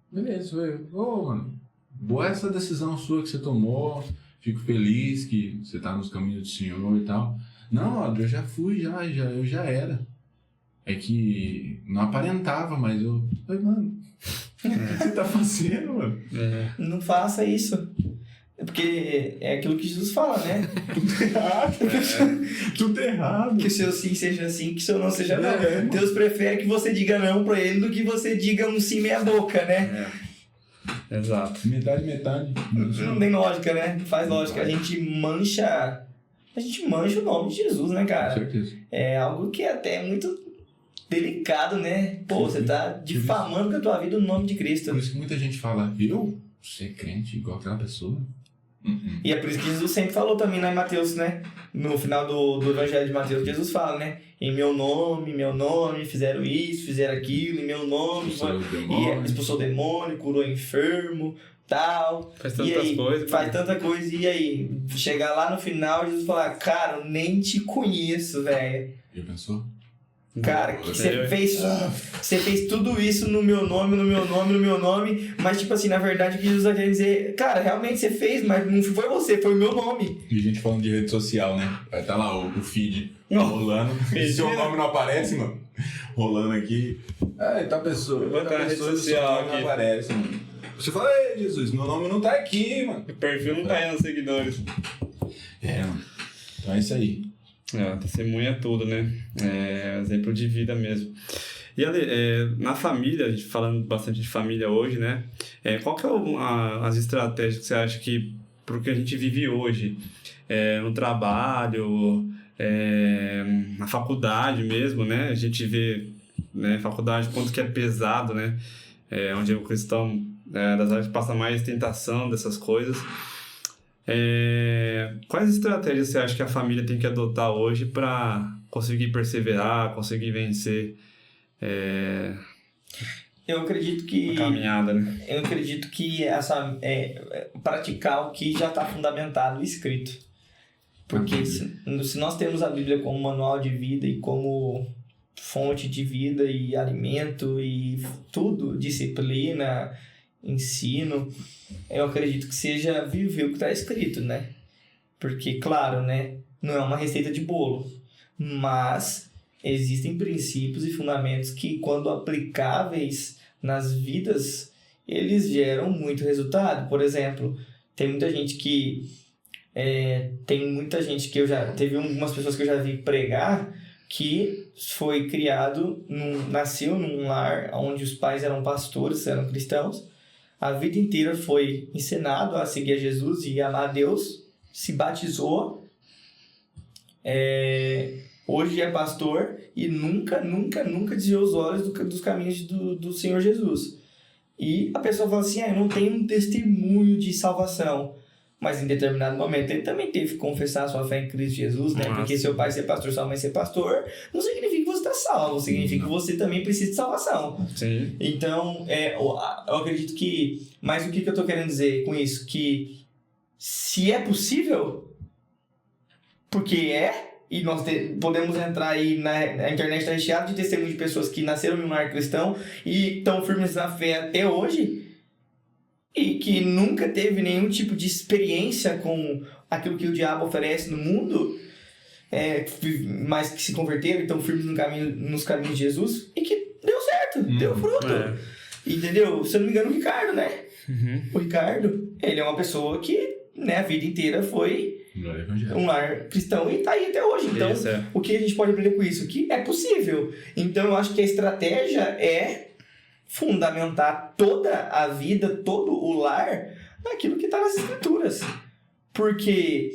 beleza, mano, boa essa decisão sua que você tomou, fico feliz que você tá nos caminhos do Senhor e tal. Não, André, eu já fui, eu já era. É que não aparentava, mas eu falei, mano, o que você tá fazendo, mano? Não faça isso. Porque é aquilo que Jesus fala, né? Tudo errado. Tudo errado. Que o seu sim seja sim, que o seu não seja não. É, Deus prefere que você diga não pra ele do que você diga um sim meia boca, né? Exato. Metade. Não tem lógica, né? Não faz lógica. A gente mancha o nome de Jesus, né, Com cara? certeza. É algo que é até muito delicado, né? Pô, você tá difamando com a tua vida o nome de Cristo. Por isso que muita gente fala, eu ser crente igual aquela pessoa? E é por isso que Jesus sempre falou também lá em Mateus, né? No final do Evangelho de Mateus, Jesus fala, né? Em meu nome, fizeram isso, fizeram aquilo, em meu nome. Expulsou o demônio, curou enfermo, tal. Faz tantas coisas. Faz tanta coisa. E aí, chegar lá no final, Jesus falar, cara, eu nem te conheço, velho. Já pensou? Cara, que você fez tudo isso no meu nome, mas tipo assim, na verdade o que Jesus quer dizer, cara, realmente você fez, mas não foi você, foi o meu nome. E a gente falando de rede social, né? Vai estar lá o feed rolando. Seu nome não aparece, mano. Rolando aqui. Tá pessoa. Vou botar na rede social aqui. Não aparece, mano. Você fala, ei, Jesus, meu nome não tá aqui, mano. O perfil não tá aí nos seguidores. Mano. Então é isso aí. Testemunha tudo, né? Exemplo de vida mesmo. E ali, na família, a gente falando bastante de família hoje, né? Qual que é as estratégias que você acha que, pro que a gente vive hoje, no trabalho, na faculdade mesmo, né? A gente vê, né, faculdade, quanto que é pesado, né? Onde o cristão, das áreas que passa mais tentação dessas coisas. Quais estratégias você acha que a família tem que adotar hoje para conseguir perseverar, conseguir vencer eu acredito que a caminhada, né? Eu acredito que praticar o que já está fundamentado e escrito. Porque se nós temos a Bíblia como manual de vida e como fonte de vida e alimento e tudo, disciplina, ensino, eu acredito que seja viver o que está escrito, né? Porque, claro, né? Não é uma receita de bolo, mas existem princípios e fundamentos que, quando aplicáveis nas vidas, eles geram muito resultado. Por exemplo, tem muita gente que teve algumas pessoas que eu já vi pregar que foi criado, nasceu num lar onde os pais eram pastores, eram cristãos. A vida inteira foi ensinado a seguir a Jesus e amar a Deus, se batizou, hoje é pastor e nunca desviou os olhos dos caminhos do Senhor Jesus. E a pessoa fala assim, eu não tenho um testemunho de salvação. Mas em determinado momento ele também teve que confessar a sua fé em Cristo Jesus, né? Porque seu pai ser pastor, sua mãe ser pastor, não significa que você está salvo, significa que você também precisa de salvação. Sim. Então, eu acredito que... Mas o que eu estou querendo dizer com isso? Que se é possível, porque e nós podemos entrar aí na internet, está recheada de testemunhos de pessoas que nasceram em um lar cristão e estão firmes na fé até hoje, e que nunca teve nenhum tipo de experiência com aquilo que o diabo oferece no mundo, mas que se converteram e estão firmes nos caminhos de Jesus, e que deu certo, deu fruto. Entendeu? Se eu não me engano, o Ricardo, né? Uhum. O Ricardo, ele é uma pessoa que, né, a vida inteira foi um lar cristão e tá aí até hoje. Então, o que a gente pode aprender com isso? Que é possível. Então, eu acho que a estratégia é fundamentar toda a vida, todo o lar, naquilo que está nas Escrituras. Porque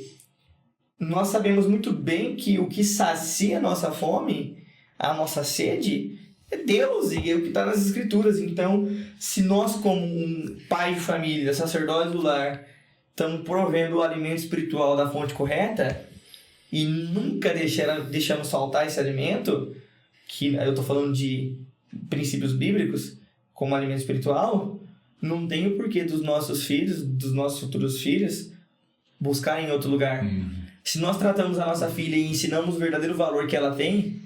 nós sabemos muito bem que o que sacia a nossa fome, a nossa sede, é Deus e é o que está nas Escrituras. Então, se nós, como um pai de família, sacerdote do lar, estamos provendo o alimento espiritual da fonte correta, e nunca deixamos faltar esse alimento, que eu tô falando de princípios bíblicos, como alimento espiritual, não tem o porquê dos nossos filhos, dos nossos futuros filhos, buscarem em outro lugar. Se nós tratamos a nossa filha e ensinamos o verdadeiro valor que ela tem,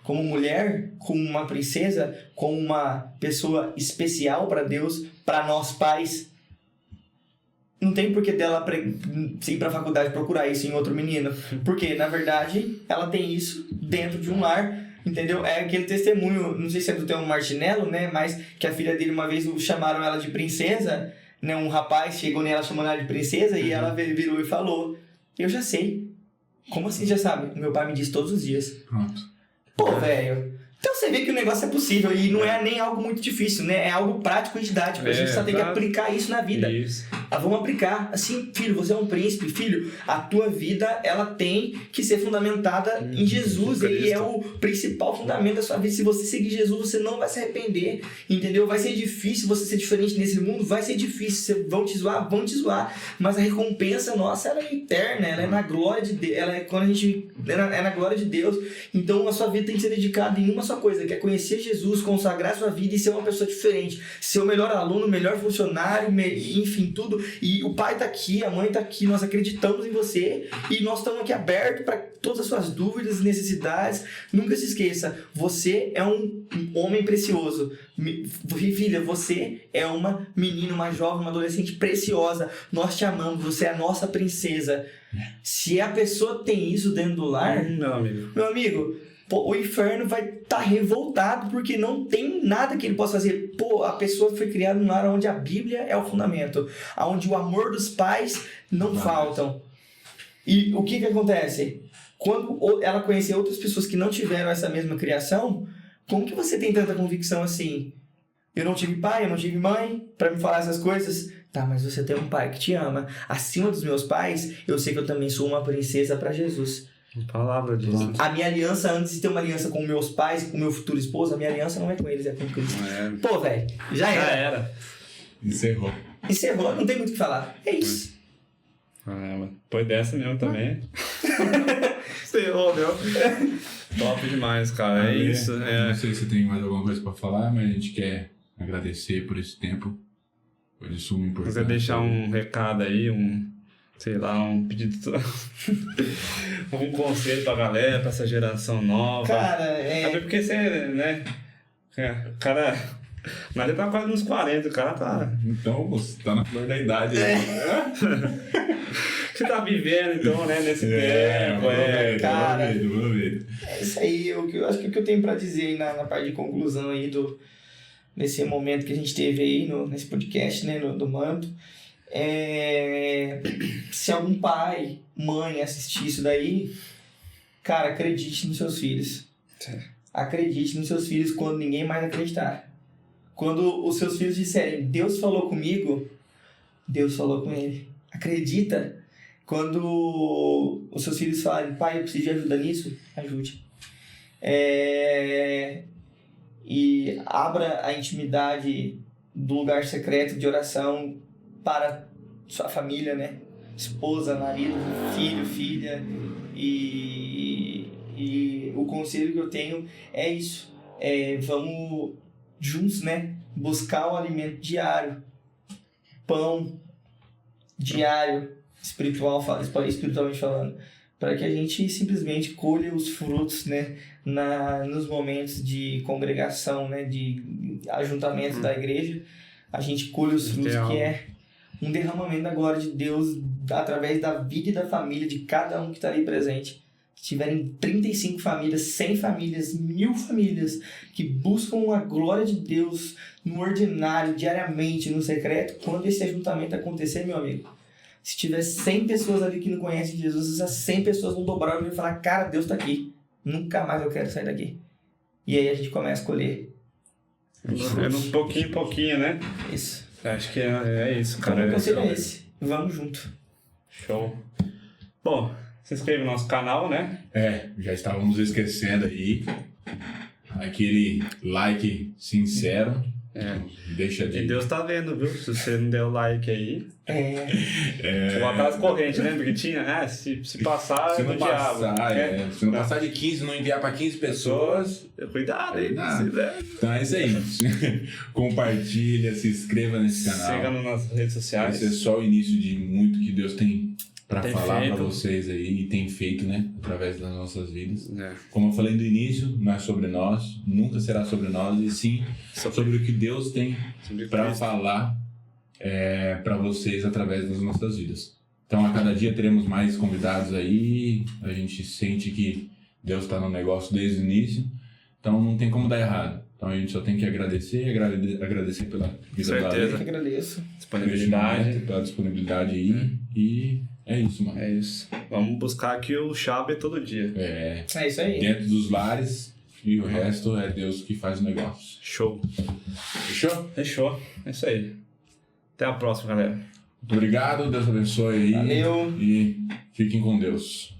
como mulher, como uma princesa, como uma pessoa especial para Deus, para nós pais, não tem porquê dela ir para a faculdade procurar isso em outro menino. Porque, na verdade, ela tem isso dentro de um lar, entendeu? É aquele testemunho, não sei se é do Theo Martinello, né? Mas que a filha dele, uma vez, chamaram ela de princesa, né? Um rapaz chegou nela chamando ela de princesa e ela virou e falou: eu já sei. Como assim já sabe? Meu pai me diz todos os dias. Pronto. Pô, velho. Então você vê que o negócio é possível e não é nem algo muito difícil, né? É algo prático e didático. A gente só tem que aplicar isso na vida. Isso. Vamos aplicar. Assim, filho, você é um príncipe. Filho, a tua vida, ela tem que ser fundamentada em Jesus. Ele é o principal fundamento da sua vida. Se você seguir Jesus, você não vai se arrepender. Entendeu? Vai ser difícil você ser diferente nesse mundo. Vai ser difícil. Vão te zoar. Mas a recompensa nossa, ela é eterna. Ela é na glória de Deus. Ela é quando a gente... É na glória de Deus. Então, a sua vida tem que ser dedicada em uma só coisa, que é conhecer Jesus, consagrar sua vida e ser uma pessoa diferente, ser o melhor aluno, o melhor funcionário, enfim, tudo. E o pai tá aqui, a mãe tá aqui, nós acreditamos em você e nós estamos aqui abertos para todas as suas dúvidas e necessidades. Nunca se esqueça, você é um homem precioso. Filha, você é uma menina, uma jovem, uma adolescente preciosa. Nós te amamos, você é a nossa princesa. Se a pessoa tem isso dentro do lar, meu amigo, pô, o inferno vai estar revoltado porque não tem nada que ele possa fazer. Pô, a pessoa foi criada num lar onde a Bíblia é o fundamento, onde o amor dos pais não faltam. E o que acontece? Quando ela conhecer outras pessoas que não tiveram essa mesma criação, como que você tem tanta convicção assim? Eu não tive pai, eu não tive mãe para me falar essas coisas. Tá, mas você tem um pai que te ama. Acima dos meus pais, eu sei que eu também sou uma princesa para Jesus. Palavra disso. A minha aliança, antes de ter uma aliança com meus pais, com meu futuro esposo, a minha aliança não é com eles, é com Cristo. Pô, velho, já era. Encerrou. Não tem muito o que falar. É isso. Depois dessa mesmo também. Encerrou, meu. Top demais, cara. É isso. Não sei se tem mais alguma coisa pra falar, mas a gente quer agradecer por esse tempo. Foi de suma importância. Você deixar um recado aí, sei lá, um pedido, um conselho pra galera, pra essa geração nova. Cara, Até porque você, né, cara, nós já tá quase nos 40, o cara tá... Então, você tá na flor da idade. Você tá vivendo, então, né, nesse tempo. Cara, aproveita. É isso aí, eu acho que o que eu tenho pra dizer aí na parte de conclusão aí nesse momento que a gente teve aí, nesse podcast, né, do Manto, se algum pai, mãe assistir isso daí, cara, acredite nos seus filhos. Acredite nos seus filhos quando ninguém mais acreditar. Quando os seus filhos disserem, Deus falou comigo, Deus falou com ele. Acredita. Quando os seus filhos falarem, pai, eu preciso de ajuda nisso, ajude. E abra a intimidade do lugar secreto de oração para sua família, né? Esposa, marido, filho, filha. E o conselho que eu tenho é isso. Vamos juntos, né? Buscar o alimento diário. Pão diário, espiritualmente falando. Para que a gente simplesmente colhe os frutos, né? Nos momentos de congregação, né? De ajuntamento da igreja. A gente colhe os frutos que é um derramamento da glória de Deus através da vida e da família de cada um que está ali presente. Se tiverem 35 famílias, 100 famílias, 1000 famílias que buscam a glória de Deus no ordinário, diariamente, no secreto, quando esse ajuntamento acontecer, meu amigo, se tiver 100 pessoas ali que não conhecem Jesus, essas 100 pessoas vão dobrar o olho e falar, cara, Deus está aqui, nunca mais eu quero sair daqui. E aí a gente começa a colher. Um pouquinho em pouquinho, né? Isso. Acho que é isso, cara. Então, o conselho é esse. Vamos junto. Show. Bom, se inscreva no nosso canal, né? Já estávamos esquecendo aí. Aquele like sincero. Deixa de... E Deus tá vendo, viu? Se você não der o like aí... Igual aquelas correntes, lembra que tinha? Se passar, Se é não do passar, diabo. se não passar de 15, não enviar pra 15 pessoas... Cuidado aí, Cuidado. né? Então é isso aí. Compartilha, se inscreva nesse canal. Siga-nos nas redes sociais. Esse é só o início de muito que Deus tem pra Tem falar feito. pra vocês aí e tem feito, né? Através das nossas vidas. É. Como eu falei no início, não é sobre nós, nunca será sobre nós, e sim sobre o que Deus tem pra falar pra vocês através das nossas vidas. Então a cada dia teremos mais convidados aí, a gente sente que Deus está no negócio desde o início, então não tem como dar errado. Então a gente só tem que agradecer pela vida da Eu Lê, que agradeço. Disponibilidade. pela disponibilidade aí, e é isso, mano. É isso. Vamos buscar aqui o chave todo dia. É isso aí. Dentro dos lares, e o resto é Deus que faz o negócio. Show. Fechou? Fechou. É isso aí. Até a próxima, galera. Muito obrigado, Deus abençoe aí. Valeu. E fiquem com Deus.